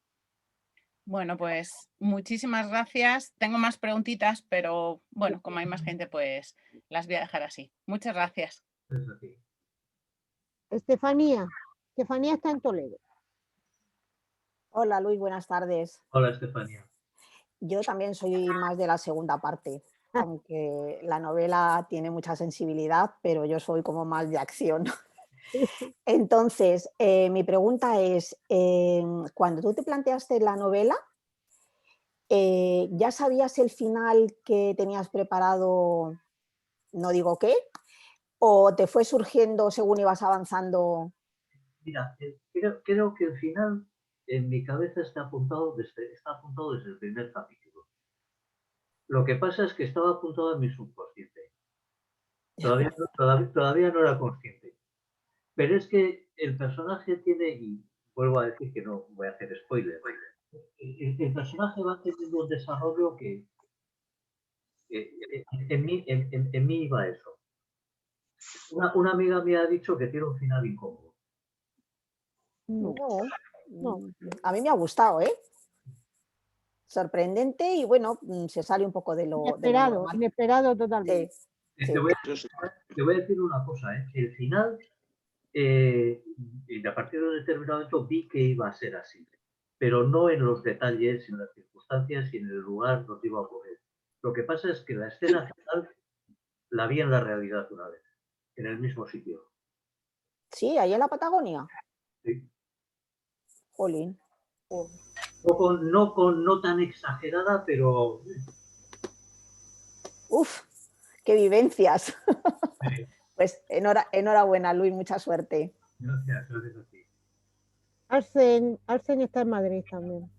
Bueno, pues muchísimas gracias. Tengo más preguntitas, pero bueno, como hay más gente, pues las voy a dejar así. Muchas gracias. Gracias a ti. Estefanía. Estefanía está en Toledo. Hola Luis, buenas tardes. Hola, Estefanía. Yo también soy más de la segunda parte, aunque la novela tiene mucha sensibilidad, pero yo soy como más de acción. Entonces, mi pregunta es, cuando tú te planteaste la novela, ¿ya sabías el final que tenías preparado, no digo qué, o te fue surgiendo según ibas avanzando? Mira, creo que el final en mi cabeza está apuntado desde el primer capítulo. Lo que pasa es que estaba apuntado en mi subconsciente. Todavía no era consciente. Pero es que el personaje tiene, y vuelvo a decir que no voy a hacer spoiler, el personaje va teniendo un desarrollo que en mí iba eso. Una amiga me ha dicho que tiene un final incómodo. No, a mí me ha gustado, ¿eh? Sorprendente y bueno, se sale un poco de lo Inesperado, normal. Inesperado totalmente. Sí. Te voy a decir una cosa, ¿eh? El final, y a partir de un determinado momento vi que iba a ser así, pero no en los detalles, en las circunstancias y en el lugar donde iba a ocurrir. Lo que pasa es que la escena final la vi en la realidad una vez, en el mismo sitio. Sí, ahí en la Patagonia. Sí. Jolín. No tan exagerada, pero... Uf, qué vivencias. Sí. Pues enhorabuena, Luis, mucha suerte. Gracias a ti. Arsen está en Madrid también.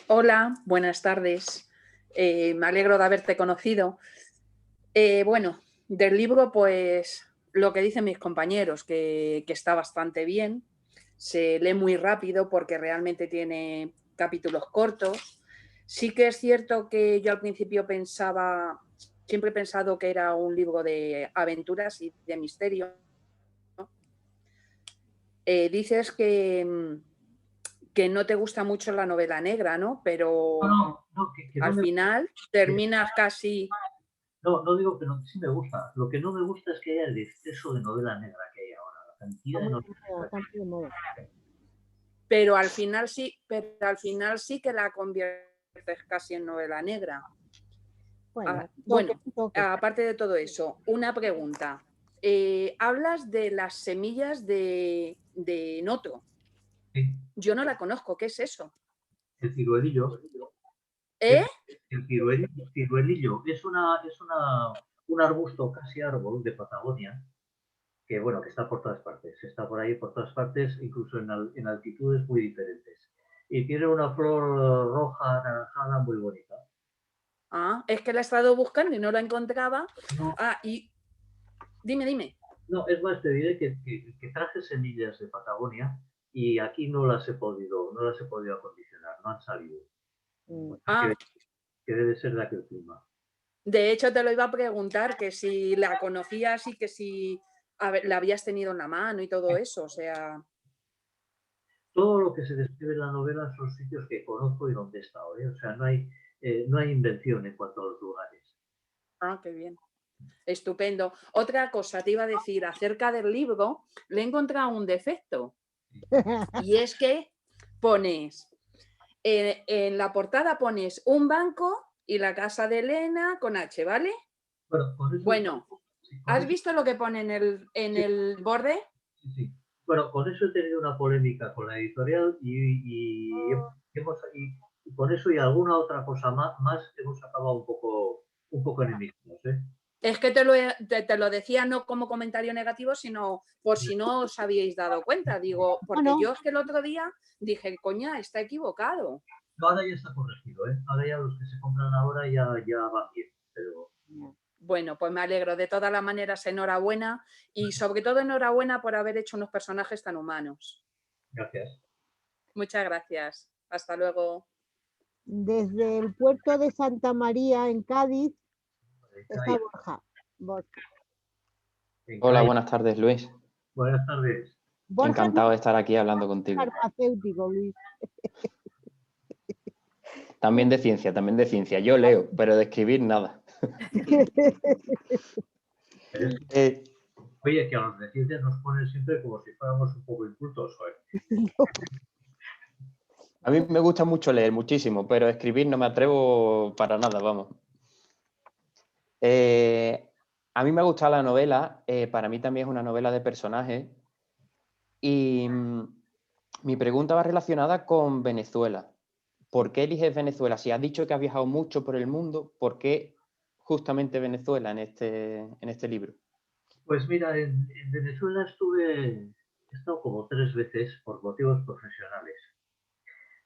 Hola, buenas tardes. Me alegro de haberte conocido. Bueno, del libro, pues lo que dicen mis compañeros, que está bastante bien. Se lee muy rápido porque realmente tiene capítulos cortos. Sí que es cierto que yo al principio siempre he pensado que era un libro de aventuras y de misterio. Dices que no te gusta mucho la novela negra, ¿no? Pero que al final terminas casi... No digo que no, sí me gusta. Lo que no me gusta es que haya el exceso de novela negra que hay ahora. La cantidad de novela. Pero al final sí que la conviertes casi en novela negra. Bueno, aparte de todo eso, una pregunta. Hablas de las semillas de noto. Sí. Yo no la conozco, ¿qué es eso? El ciruelillo. ¿Eh? El ciruelillo es un arbusto, casi árbol de Patagonia, que bueno, que está por todas partes. Está por ahí por todas partes, incluso en altitudes muy diferentes. Y tiene una flor roja, anaranjada, muy bonita. Ah, es que la he estado buscando y no la encontraba. No. Ah, y... Dime. No, es más, te diré que traje semillas de Patagonia y aquí no las he podido acondicionar, no han salido. Que debe ser de aquel clima. De hecho, te lo iba a preguntar, que si la conocías y que si la habías tenido en la mano y todo eso, o sea... Todo lo que se describe en la novela son sitios que conozco y donde he estado, ¿eh? O sea, no hay invención en cuanto a los lugares. Ah, qué bien. Estupendo. Otra cosa te iba a decir acerca del libro, le he encontrado un defecto. Y es que pones, en la portada pones un banco y la casa de Elena con H, ¿vale? Bueno, ¿has visto lo que pone en el borde? Sí. Bueno, con eso he tenido una polémica con la editorial y con eso y alguna otra cosa más hemos acabado un poco enemigos, ¿eh? Es que te lo decía no como comentario negativo, sino por si no os habíais dado cuenta. Digo, porque yo es que el otro día dije, coña, está equivocado. No, ahora ya está corregido, ¿eh? Ahora ya los que se compran ahora ya van bien, pero... Bueno, pues me alegro. De todas las maneras, enhorabuena y sobre todo enhorabuena por haber hecho unos personajes tan humanos. Gracias. Muchas gracias. Hasta luego. Desde el puerto de Santa María en Cádiz está Borja. Hola, buenas tardes, Luis. Buenas tardes. Borja, encantado de estar aquí hablando contigo. Farmacéutico, Luis. También de ciencia. Yo leo, pero de escribir nada. Oye, que a los de ciencias nos ponen siempre como si fuéramos un poco incultos, joder. A mí me gusta mucho leer, muchísimo, pero escribir no me atrevo para nada, vamos. A mí me ha gustado la novela, para mí también es una novela de personajes y mi pregunta va relacionada con Venezuela. ¿Por qué eliges Venezuela? Si has dicho que has viajado mucho por el mundo, ¿por qué justamente Venezuela en este libro? Pues mira, en Venezuela he estado como 3 veces por motivos profesionales.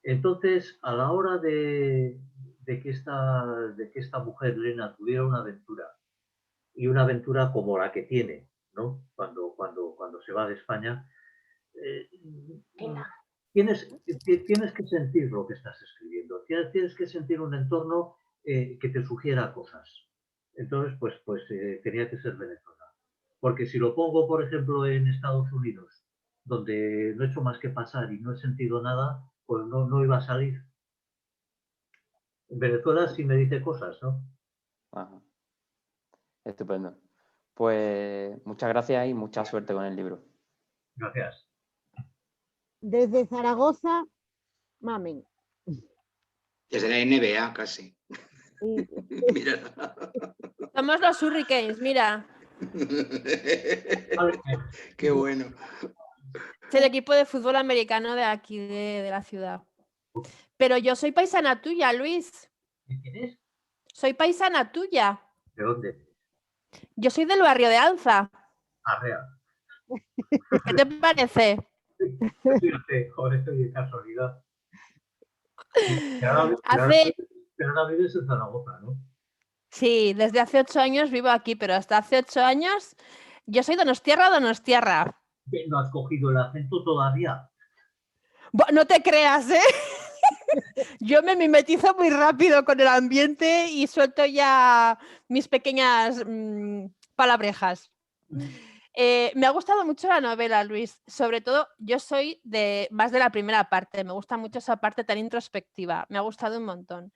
Entonces, a la hora de que esta mujer, Lena, tuviera una aventura, y una aventura como la que tiene, ¿no? Cuando se va de España, tienes que sentir lo que estás escribiendo, tienes que sentir un entorno que te sugiera cosas. Entonces, pues tenía que ser Venezuela. Porque si lo pongo, por ejemplo, en Estados Unidos, donde no he hecho más que pasar y no he sentido nada, pues no iba a salir. En Venezuela sí me dice cosas, ¿no? Ajá. Estupendo. Pues muchas gracias y mucha suerte con el libro. Gracias. Desde Zaragoza, Mamen. Desde la NBA casi. Mira. Somos los Hurricanes, mira. Qué bueno. Es el equipo de fútbol americano de aquí, de la ciudad. Pero yo soy paisana tuya, Luis. ¿Quién es? Soy paisana tuya. ¿De dónde? Yo soy del barrio de Alza. Arrea. ¿Qué te parece? Fíjate, joder, qué casualidad. Pero ahora vives en Zaragoza, ¿no? Sí, desde hace 8 años vivo aquí, pero hasta hace 8 años yo soy donostiarra. ¿No has cogido el acento todavía? No te creas, ¿eh? Yo me mimetizo muy rápido con el ambiente y suelto ya mis pequeñas palabrejas. Me ha gustado mucho la novela, Luis. Sobre todo, yo soy más de la primera parte. Me gusta mucho esa parte tan introspectiva. Me ha gustado un montón.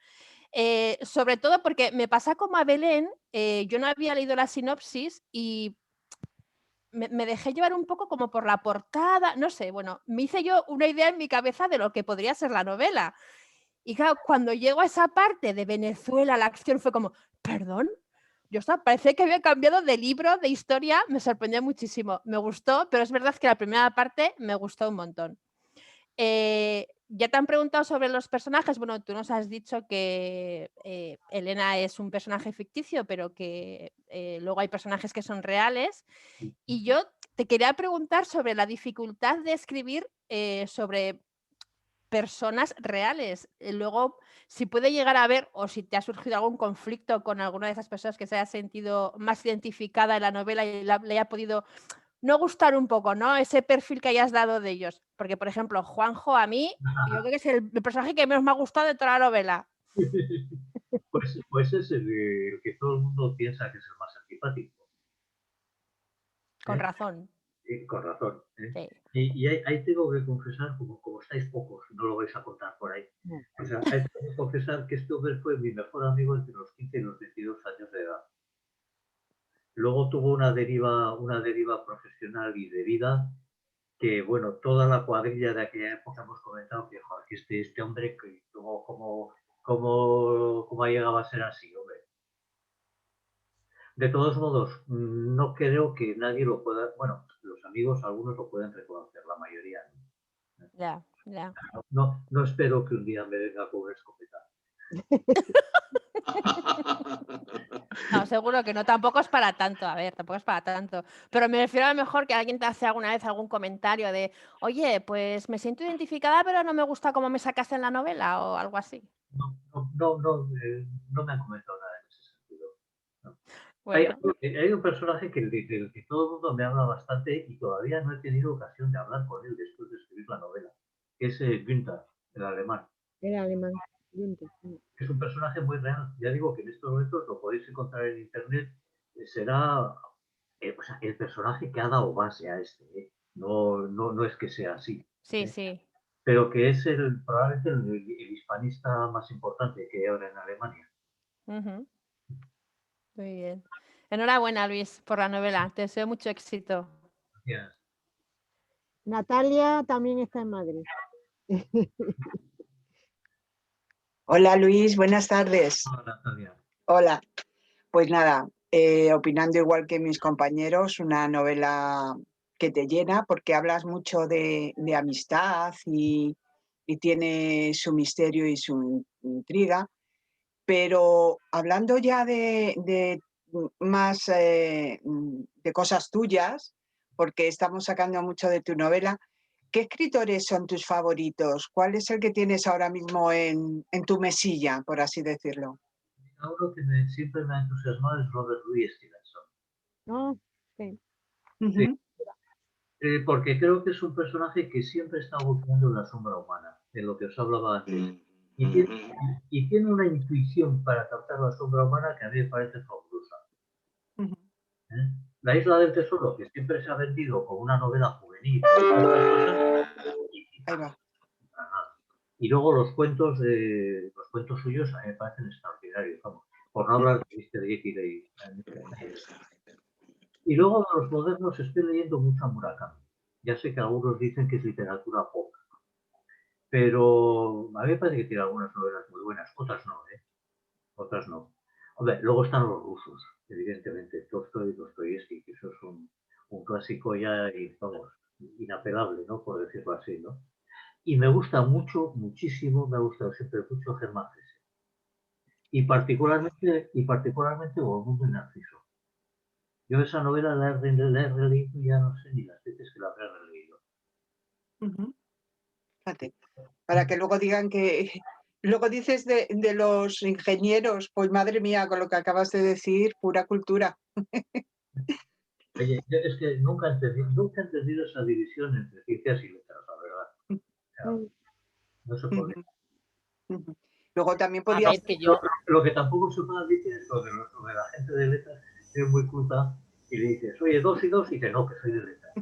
Sobre todo porque me pasa como a Belén. Yo no había leído la sinopsis y me dejé llevar un poco como por la portada. No sé, bueno, me hice yo una idea en mi cabeza de lo que podría ser la novela. Y claro, cuando llego a esa parte de Venezuela, la acción fue como, ¿perdón? Parecía que había cambiado de libro, de historia, me sorprendió muchísimo. Me gustó, pero es verdad que la primera parte me gustó un montón. Ya te han preguntado sobre los personajes. Bueno, tú nos has dicho que Elena es un personaje ficticio, pero que luego hay personajes que son reales. Y yo te quería preguntar sobre la dificultad de escribir sobre personas reales. Luego, si puede llegar a haber o si te ha surgido algún conflicto con alguna de esas personas que se haya sentido más identificada en la novela y le haya podido no gustar un poco, ¿no? Ese perfil que hayas dado de ellos. Porque, por ejemplo, Juanjo, a mí, yo creo que es el personaje que menos me ha gustado de toda la novela. Pues es el que todo el mundo piensa que es el más antipático. Con razón. Con razón. Sí. Y ahí tengo que confesar, como estáis pocos, no lo vais a contar por ahí. O sea, hay que confesar que este hombre fue mi mejor amigo entre los 15 y los 22 años de edad. Luego tuvo una deriva profesional y de vida que, bueno, toda la cuadrilla de aquella época hemos comentado que, joder, que este hombre, ¿cómo ha llegado a ser así, hombre? De todos modos, no creo que nadie lo pueda, bueno, los amigos algunos lo pueden reconocer, la mayoría no. Ya. No espero que un día me venga con una escopeta. No, seguro que no, tampoco es para tanto, a ver, tampoco es para tanto. Pero me refiero a lo mejor que alguien te hace alguna vez algún comentario de, oye, pues me siento identificada, pero no me gusta cómo me sacaste en la novela o algo así. No me han comentado nada en ese sentido. No. Bueno. Hay un personaje del que todo el mundo me habla bastante y todavía no he tenido ocasión de hablar con él después de escribir la novela, que es Günther, el alemán. El alemán. Es un personaje muy real. Ya digo que en estos momentos lo podéis encontrar en internet. Será el personaje que ha dado base a este. No es que sea así. Sí. Pero que es probablemente el hispanista más importante que hay ahora en Alemania. Muy bien. Enhorabuena, Luis, por la novela. Te deseo mucho éxito. Gracias. Natalia también está en Madrid. Hola Luis, buenas tardes. Hola, Natalia. Hola, pues nada, opinando igual que mis compañeros, una novela que te llena porque hablas mucho de amistad y tiene su misterio y su intriga, pero hablando ya de más de cosas tuyas, porque estamos sacando mucho de tu novela, ¿qué escritores son tus favoritos? ¿Cuál es el que tienes ahora mismo en tu mesilla, por así decirlo? Uno que siempre me ha entusiasmado es Robert Louis Stevenson. No, sí. Sí. Porque creo que es un personaje que siempre está buscando la sombra humana, de lo que os hablaba antes. Y tiene una intuición para captar la sombra humana que a mí me parece fabulosa. La Isla del Tesoro, que siempre se ha vendido como una novela juvenil, y luego los cuentos suyos a mí me parecen extraordinarios, vamos, por no hablar de Mr. Jekyll y luego de los modernos estoy leyendo mucho a Murakami. Ya sé que algunos dicen que es literatura pop, pero a mí me parece que tiene algunas novelas muy buenas, otras no, otras no. Hombre, luego están los rusos, evidentemente, Tolstói y Dostoyevsky, que eso es un clásico ya, y vamos, inapelable, ¿no? Por decirlo así, ¿no? Y me gusta mucho, muchísimo, me ha gustado siempre mucho Germán Hesse. Y particularmente Bormundo y Narciso. Yo esa novela la he releído ya no sé ni las veces que la habré releído. Fíjate, para que luego digan que... Luego dices de los ingenieros, pues madre mía, con lo que acabas de decir, pura cultura. Oye, yo es que nunca he entendido esa división entre ciencias y letras, la verdad. O sea, no sé por qué. Luego también podías... Lo que tampoco se puede admitir es lo de la gente de letras, que es muy culta, y le dices, oye, 2 y 2, y dice, no, que soy de letras.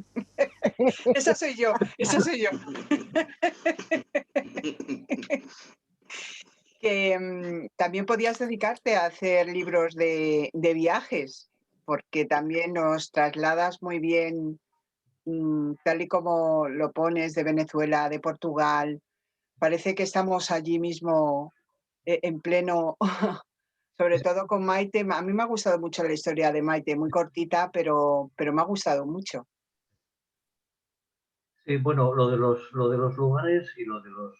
Esa soy yo, esa soy yo. Que también podías dedicarte a hacer libros de viajes, porque también nos trasladas muy bien, tal y como lo pones, de Venezuela, de Portugal. Parece que estamos allí mismo en pleno, sobre todo con Maite. A mí me ha gustado mucho la historia de Maite, muy cortita, pero me ha gustado mucho. Sí, bueno, lo de los lugares y lo de los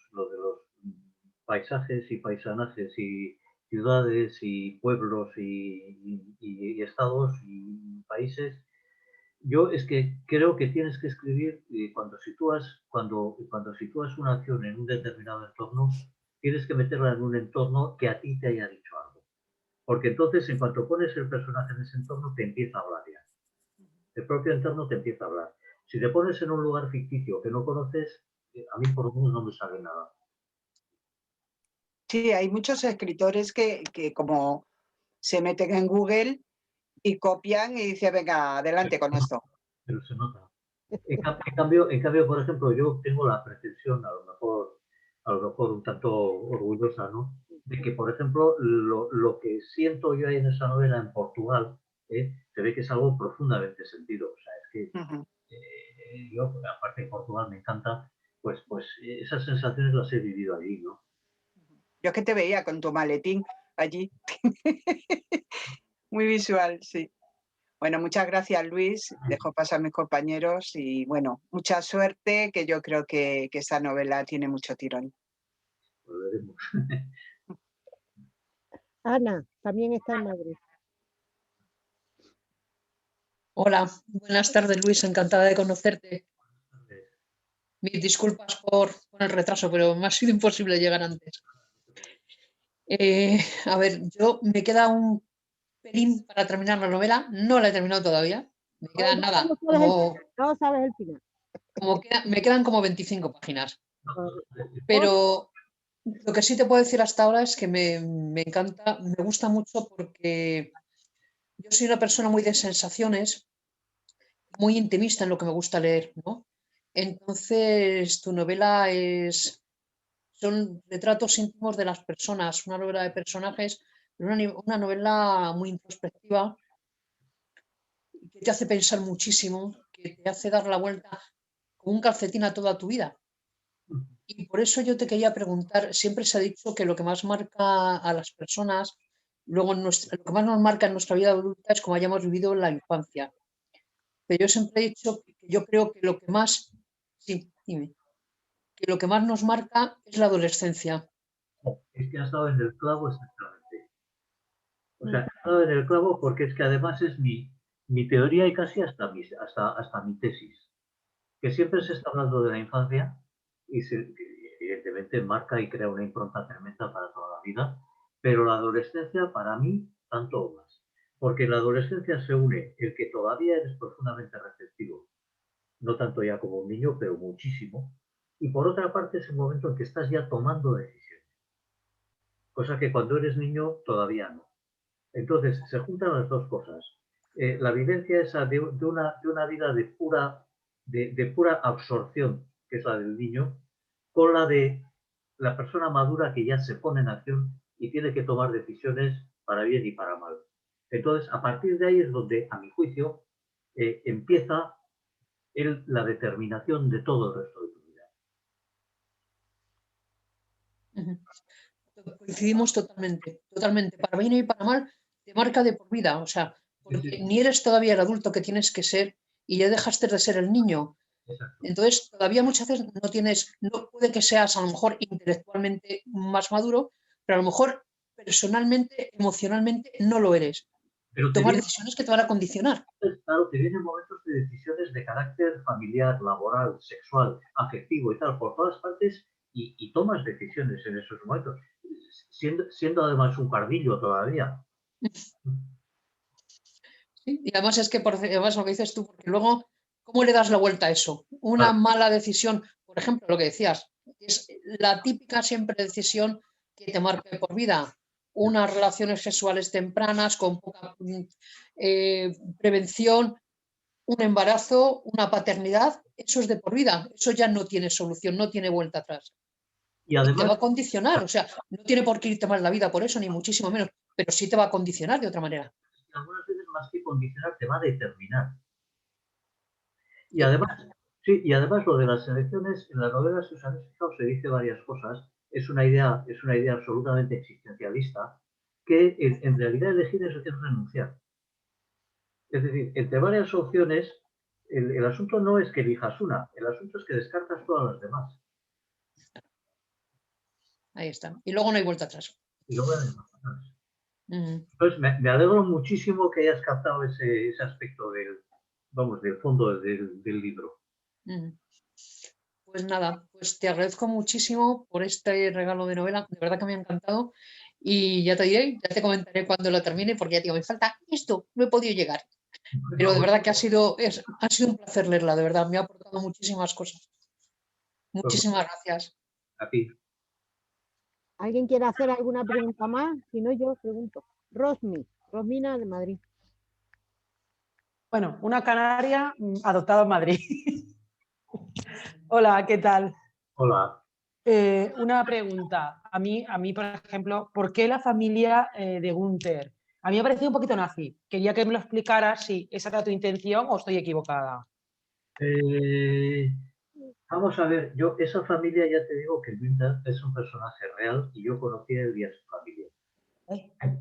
paisajes y paisanajes y ciudades y pueblos y estados y países, yo es que creo que tienes que escribir cuando sitúas una acción en un determinado entorno, tienes que meterla en un entorno que a ti te haya dicho algo. Porque entonces, en cuanto pones el personaje en ese entorno, te empieza a hablar ya. El propio entorno te empieza a hablar. Si te pones en un lugar ficticio que no conoces, a mí por lo menos no me sale nada. Sí, hay muchos escritores que como se meten en Google y copian y dicen, venga, adelante con esto. Pero se nota. En cambio, por ejemplo, yo tengo la pretensión, a lo mejor un tanto orgullosa, ¿no? De que, por ejemplo, lo que siento yo ahí en esa novela en Portugal, se ve que es algo profundamente sentido. O sea, es que yo, aparte de Portugal, me encanta, pues esas sensaciones las he vivido allí, ¿no? Yo es que te veía con tu maletín allí. Muy visual, sí. Bueno, muchas gracias, Luis. Dejo pasar a mis compañeros y, bueno, mucha suerte, que yo creo que esta novela tiene mucho tirón. Lo veremos. Ana, también está en Madrid. Hola, buenas tardes, Luis. Encantada de conocerte. Mis disculpas por el retraso, pero me ha sido imposible llegar antes. A ver, yo me queda un pelín para terminar la novela. No la he terminado todavía. Me quedan nada. No sabes el final. Me quedan como 25 páginas. Pero lo que sí te puedo decir hasta ahora es que me encanta, me gusta mucho porque yo soy una persona muy de sensaciones, muy intimista en lo que me gusta leer, ¿no? Entonces, tu novela son retratos íntimos de las personas, una novela de personajes, una novela muy introspectiva que te hace pensar muchísimo, que te hace dar la vuelta como un calcetín a toda tu vida. Y por eso yo te quería preguntar, siempre se ha dicho que lo que más marca a las personas, luego lo que más nos marca en nuestra vida adulta es como hayamos vivido en la infancia. Pero yo siempre he dicho que yo creo que lo que más, sí, dime, que lo que más nos marca es la adolescencia. Es que has dado en el clavo exactamente. O sea, has dado en el clavo porque es que además es mi teoría y casi hasta mi tesis. Que siempre se está hablando de la infancia y evidentemente marca y crea una impronta tremenda para toda la vida, pero la adolescencia para mí tanto o más. Porque en la adolescencia se une el que todavía eres profundamente receptivo, no tanto ya como un niño, pero muchísimo, y por otra parte es el momento en que estás ya tomando decisiones, cosa que cuando eres niño todavía no. Entonces se juntan las dos cosas. La vivencia esa de una vida de pura absorción, que es la del niño, con la de la persona madura que ya se pone en acción y tiene que tomar decisiones para bien y para mal. Entonces, a partir de ahí es donde, a mi juicio, empieza la determinación de todo el resto de tu vida. Coincidimos totalmente, totalmente. Para bien y para mal, te marca de por vida. O sea, porque ni eres todavía el adulto que tienes que ser y ya dejaste de ser el niño. Entonces, todavía muchas veces no puede que seas a lo mejor intelectualmente más maduro, pero a lo mejor personalmente, emocionalmente, no lo eres. Pero tomar decisiones que te van a condicionar. Claro, te vienen momentos de decisiones de carácter familiar, laboral, sexual, afectivo y tal, por todas partes, y tomas decisiones en esos momentos, siendo además un pardillo todavía. Sí, y además es que, además lo que dices tú, porque luego, ¿cómo le das la vuelta a eso? Una mala decisión, por ejemplo, lo que decías, es la típica siempre decisión que te marca por vida. Unas relaciones sexuales tempranas con poca prevención, un embarazo, una paternidad, eso es de por vida, eso ya no tiene solución, no tiene vuelta atrás. Y además te va a condicionar, o sea, no tiene por qué irte mal la vida por eso, ni muchísimo menos, pero sí te va a condicionar de otra manera. Algunas veces más que condicionar, te va a determinar. Y además, sí, y además lo de las elecciones, en la novela, si os habéis fijado, se dice varias cosas. Es una idea absolutamente existencialista, que en realidad elegir es renunciar. Es decir, entre varias opciones, el asunto no es que elijas una, el asunto es que descartas todas las demás. Ahí está. Y luego no hay vuelta atrás. Y luego no hay vuelta atrás. Entonces, me alegro muchísimo que hayas captado ese aspecto del fondo del libro. Pues nada, pues te agradezco muchísimo por este regalo de novela, de verdad que me ha encantado. Y ya te diré, ya te comentaré cuando lo termine, porque ya te digo, me falta esto, no he podido llegar. Pero de verdad que ha sido un placer leerla, de verdad, me ha aportado muchísimas cosas. Muchísimas gracias. A ti. ¿Alguien quiere hacer alguna pregunta más? Si no, yo pregunto. Rosmina de Madrid. Bueno, una canaria adoptada en Madrid. Hola, ¿qué tal? Hola. Una pregunta. A mí, por ejemplo, ¿por qué la familia de Gunther? A mí me ha parecido un poquito nazi. Quería que me lo explicaras si esa era tu intención o estoy equivocada. Vamos a ver, yo esa familia ya te digo que Günther es un personaje real y yo conocí el día de su familia.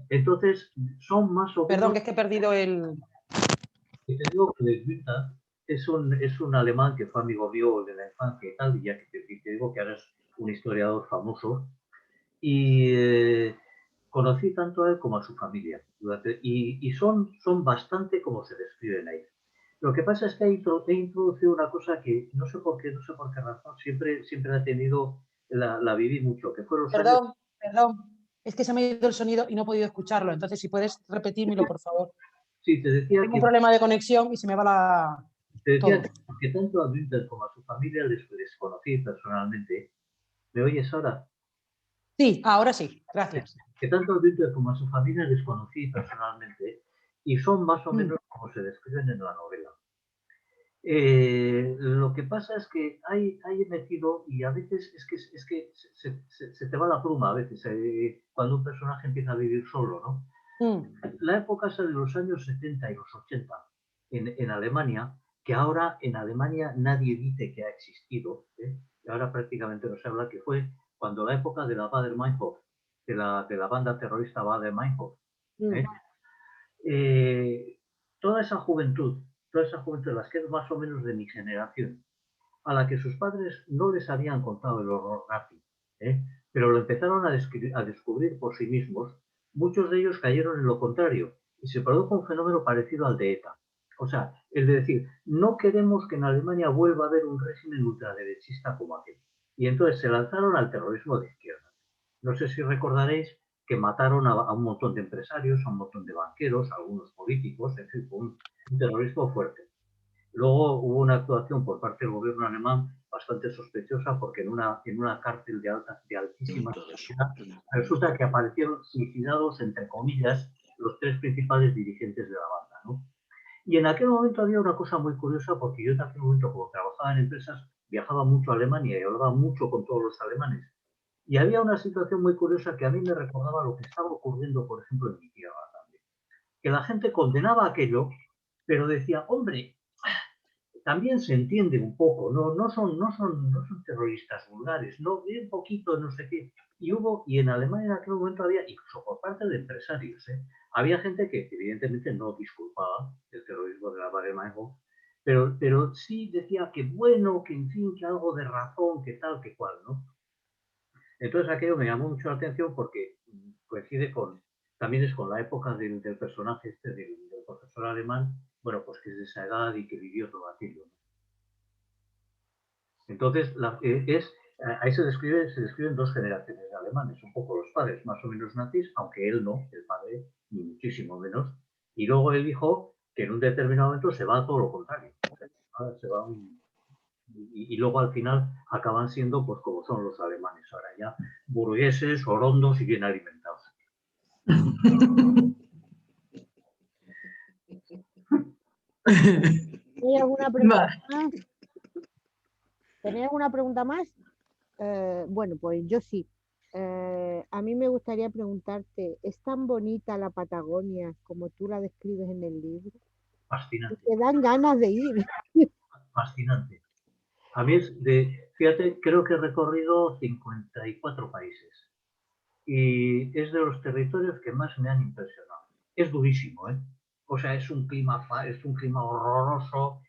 Entonces, son más o menos... Perdón, que es que he perdido el... Y te digo que Günther es un alemán que fue amigo mío de la infancia y tal, y ya que te digo que ahora es un historiador famoso, y conocí tanto a él como a su familia, y son bastante como se describen ahí. Lo que pasa es que he introducido una cosa que no sé por qué razón, siempre ha tenido, la viví mucho, que fueron los Perdón, es que se me ha ido el sonido y no he podido escucharlo, entonces si puedes repetírmelo, por favor. Sí, te decía tengo un problema de conexión y se me va la... Te decía que tanto a Günther como a su familia les conocí personalmente. ¿Me oyes ahora? Sí, ahora sí, gracias. Que tanto a Günther como a su familia les conocí personalmente y son más o menos como se describen en la novela. Lo que pasa es que hay metido, y a veces es que se te va la pluma, a veces, cuando un personaje empieza a vivir solo, ¿no? La época esa de los años 70 y los 80, en Alemania, que ahora en Alemania nadie dice que ha existido, y ahora prácticamente no se habla, que fue cuando la época de la Baader-Meinhof, de la banda terrorista Baader-Meinhof, toda esa juventud, las que es más o menos de mi generación, a la que sus padres no les habían contado el horror nazi, pero lo empezaron a descubrir por sí mismos, muchos de ellos cayeron en lo contrario y se produjo un fenómeno parecido al de ETA. O sea, el de decir, no queremos que en Alemania vuelva a haber un régimen ultraderechista como aquel. Y entonces se lanzaron al terrorismo de izquierda. No sé si recordaréis que mataron a un montón de empresarios, a un montón de banqueros, a algunos políticos, en fin, fue un terrorismo fuerte. Luego hubo una actuación por parte del gobierno alemán bastante sospechosa porque en una cárcel de altísima seguridad resulta que aparecieron suicidados, entre comillas, los 3 principales dirigentes de la banda, ¿no? Y en aquel momento había una cosa muy curiosa porque yo en aquel momento, como trabajaba en empresas, viajaba mucho a Alemania y hablaba mucho con todos los alemanes. Y había una situación muy curiosa que a mí me recordaba lo que estaba ocurriendo, por ejemplo, en mi tierra también. Que la gente condenaba aquello, pero decía, hombre, también se entiende un poco, no son terroristas vulgares, no, un poquito, no sé qué. Y en Alemania en aquel momento había, incluso por parte de empresarios, había gente que evidentemente no disculpaba el terrorismo de la Baader-Meinhof, pero sí decía que bueno, que en fin, que algo de razón, que tal, que cual, ¿no? Entonces aquello me llamó mucho la atención porque coincide también es con la época del personaje del profesor alemán, bueno, pues que es de esa edad y que vivió todo aquello. Entonces, ahí se describen 2 generaciones de alemanes, un poco los padres más o menos nazis, aunque él no, el padre ni muchísimo menos, y luego el hijo que en un determinado momento se va a todo lo contrario, se va y luego al final acaban siendo pues como son los alemanes ahora ya, burgueses, orondos y bien alimentados. ¿Hay alguna pregunta más? ¿Tenéis alguna pregunta más? Bueno, pues yo sí. A mí me gustaría preguntarte, ¿es tan bonita la Patagonia como tú la describes en el libro? Fascinante. Te dan ganas de ir. Fascinante. A mí fíjate, creo que he recorrido 54 países y es de los territorios que más me han impresionado. Es durísimo, ¿eh? O sea, es un clima horroroso,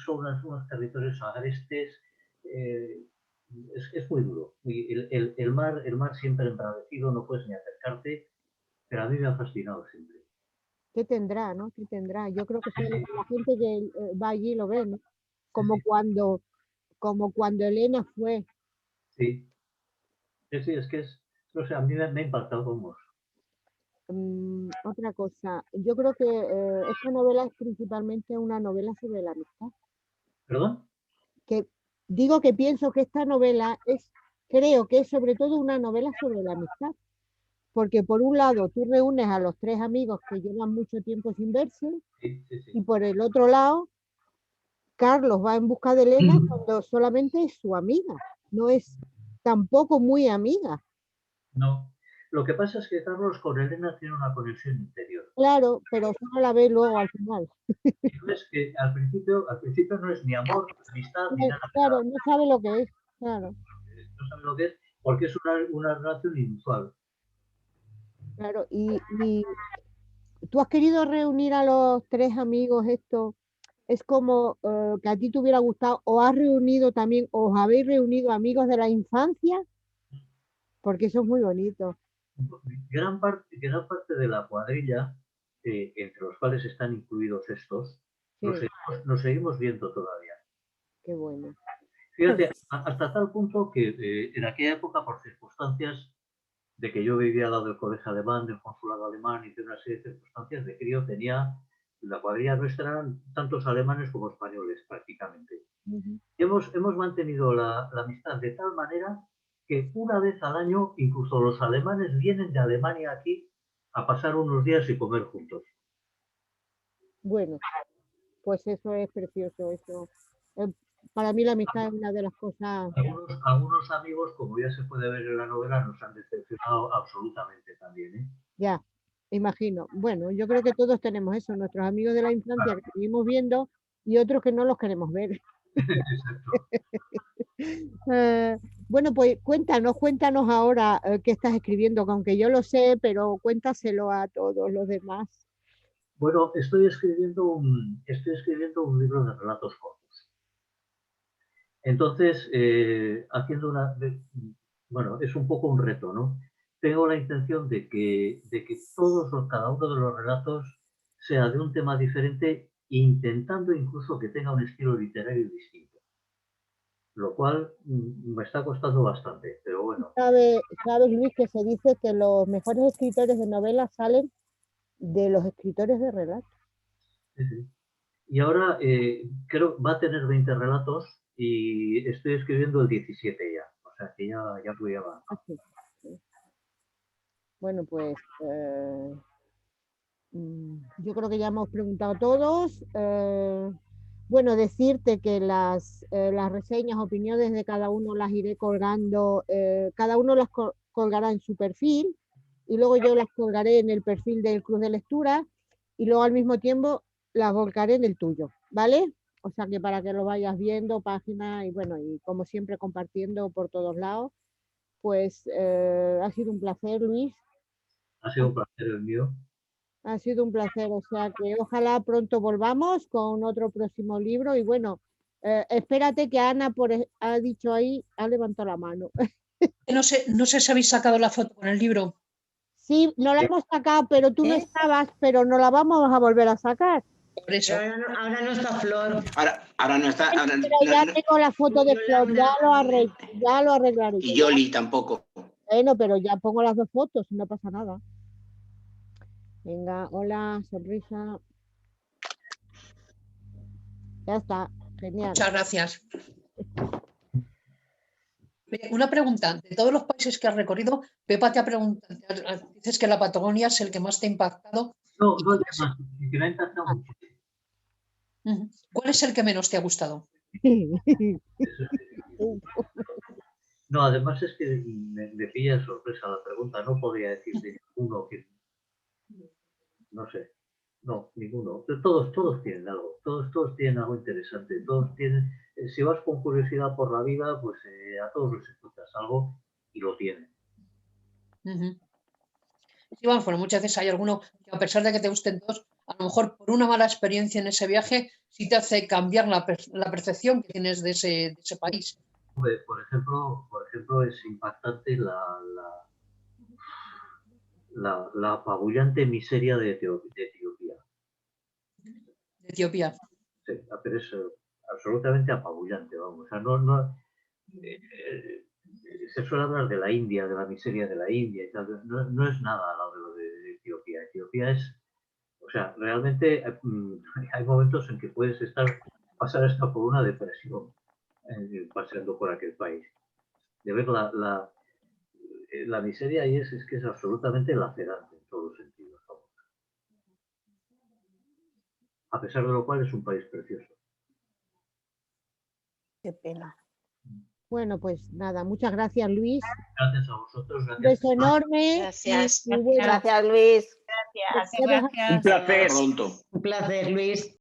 son unos territorios agrestes, es muy duro. Y el mar siempre embravecido, no puedes ni acercarte, pero a mí me ha fascinado siempre. ¿Qué tendrá, no? ¿Qué tendrá? Yo creo que la gente que va allí lo ve, ¿no? Como cuando Elena fue. Sí, es que no sé, a mí me ha impactado mucho. Otra cosa, yo creo que esta novela es principalmente una novela sobre la amistad. ¿Perdón? Que digo que pienso que esta novela creo que es sobre todo una novela sobre la amistad. Porque por un lado tú reúnes a los 3 amigos que llevan mucho tiempo sin verse, y por el otro lado Carlos va en busca de Elena cuando solamente es su amiga, no es tampoco muy amiga. No, lo que pasa es que Carlos con Elena tiene una conexión interior. Claro, pero solo la ve luego al final. Es que al principio no es ni amor, ni amistad, ni nada. Claro, no sabe lo que es, claro. No sabe lo que es porque es una relación inusual. Claro, y tú has querido reunir a los 3 amigos estos. Es como que a ti te hubiera gustado, o has reunido también, o os habéis reunido amigos de la infancia, porque eso es muy bonito. Gran parte de la cuadrilla, entre los cuales están incluidos estos, Sí. nos seguimos viendo todavía. Qué bueno. Fíjate, hasta tal punto que en aquella época, por circunstancias de que yo vivía al lado del colegio alemán, del consulado alemán y de una serie de circunstancias de que yo la cuadrilla nuestra eran tantos alemanes como españoles prácticamente. Hemos mantenido la amistad de tal manera que una vez al año incluso los alemanes vienen de Alemania aquí a pasar unos días y comer juntos. Bueno, pues eso es precioso. Eso. Para mí la amistad es una de las cosas... Algunos amigos, como ya se puede ver en la novela, nos han decepcionado absolutamente también, ¿eh? Ya, Imagino. Bueno, yo creo que todos tenemos eso, nuestros amigos de la infancia que seguimos viendo y otros que no los queremos ver. Bueno, pues cuéntanos ahora qué estás escribiendo, que aunque yo lo sé, pero cuéntaselo a todos los demás. Bueno, estoy escribiendo un libro de relatos cortos. Entonces, haciendo bueno, es un poco un reto, ¿no? Tengo la intención de que cada uno de los relatos sea de un tema diferente, intentando incluso que tenga un estilo literario distinto. Lo cual me está costando bastante, pero bueno. ¿Sabes, Luis, que se dice que los mejores escritores de novelas salen de los escritores de relatos? Sí. Y ahora creo va a tener 20 relatos y estoy escribiendo el 17 ya. O sea que ya voy avanzando. Sí. Bueno, pues yo creo que ya hemos preguntado todos. Bueno, decirte que las reseñas, opiniones de cada uno las iré colgando, cada uno las colgará en su perfil y luego yo las colgaré en el perfil del Club de Lectura y luego al mismo tiempo las volcaré en el tuyo, ¿vale? O sea que para que lo vayas viendo, página y bueno, y como siempre compartiendo por todos lados, pues ha sido un placer, Luis. Ha sido un placer el mío. Ha sido un placer, o sea que ojalá pronto volvamos con otro próximo libro y bueno, espérate que Ana ha dicho ahí, ha levantado la mano. No sé si habéis sacado la foto con el libro. Sí, no la hemos sacado, pero tú no estabas, pero no la vamos a volver a sacar. Por eso. Ahora no está Flor. Ahora no está. Pero ya tengo la foto de Flor, ya lo arreglaré. Y Yoli tampoco. Bueno, pero ya pongo las dos fotos y no pasa nada. Venga, hola, sonrisa. Ya está, genial. Muchas gracias. Una pregunta, de todos los países que has recorrido, Pepa te ha preguntado, dices que la Patagonia es el que más te ha impactado. No, que me ha impactado mucho. ¿Cuál es el que menos te ha gustado? No, además es que me pilla sorpresa la pregunta, no podría decir de ninguno que... No sé, no, ninguno. Todos tienen algo, todos tienen algo interesante, todos tienen... si vas con curiosidad por la vida, pues a todos les encuentras algo y lo tienen. Sí, bueno, muchas veces hay alguno que a pesar de que te gusten todos, a lo mejor por una mala experiencia en ese viaje, sí te hace cambiar la percepción que tienes de ese país. Por ejemplo, es impactante la apabullante miseria de Etiopía. De Etiopía. Sí, pero es absolutamente apabullante, vamos. O sea, se suele hablar de la India, de la miseria de la India y tal. No es nada al lado de lo de Etiopía. Etiopía es, o sea, realmente hay momentos en que puedes pasar hasta por una depresión paseando por aquel país. De ver la miseria ahí es que es absolutamente lacerante en todos los sentidos. Vamos. A pesar de lo cual es un país precioso. Qué pena. Bueno, pues nada, muchas gracias, Luis. Gracias a vosotros. Un beso enorme. Gracias. Y bueno, Gracias, Luis. Gracias. Un placer. Un placer, Luis.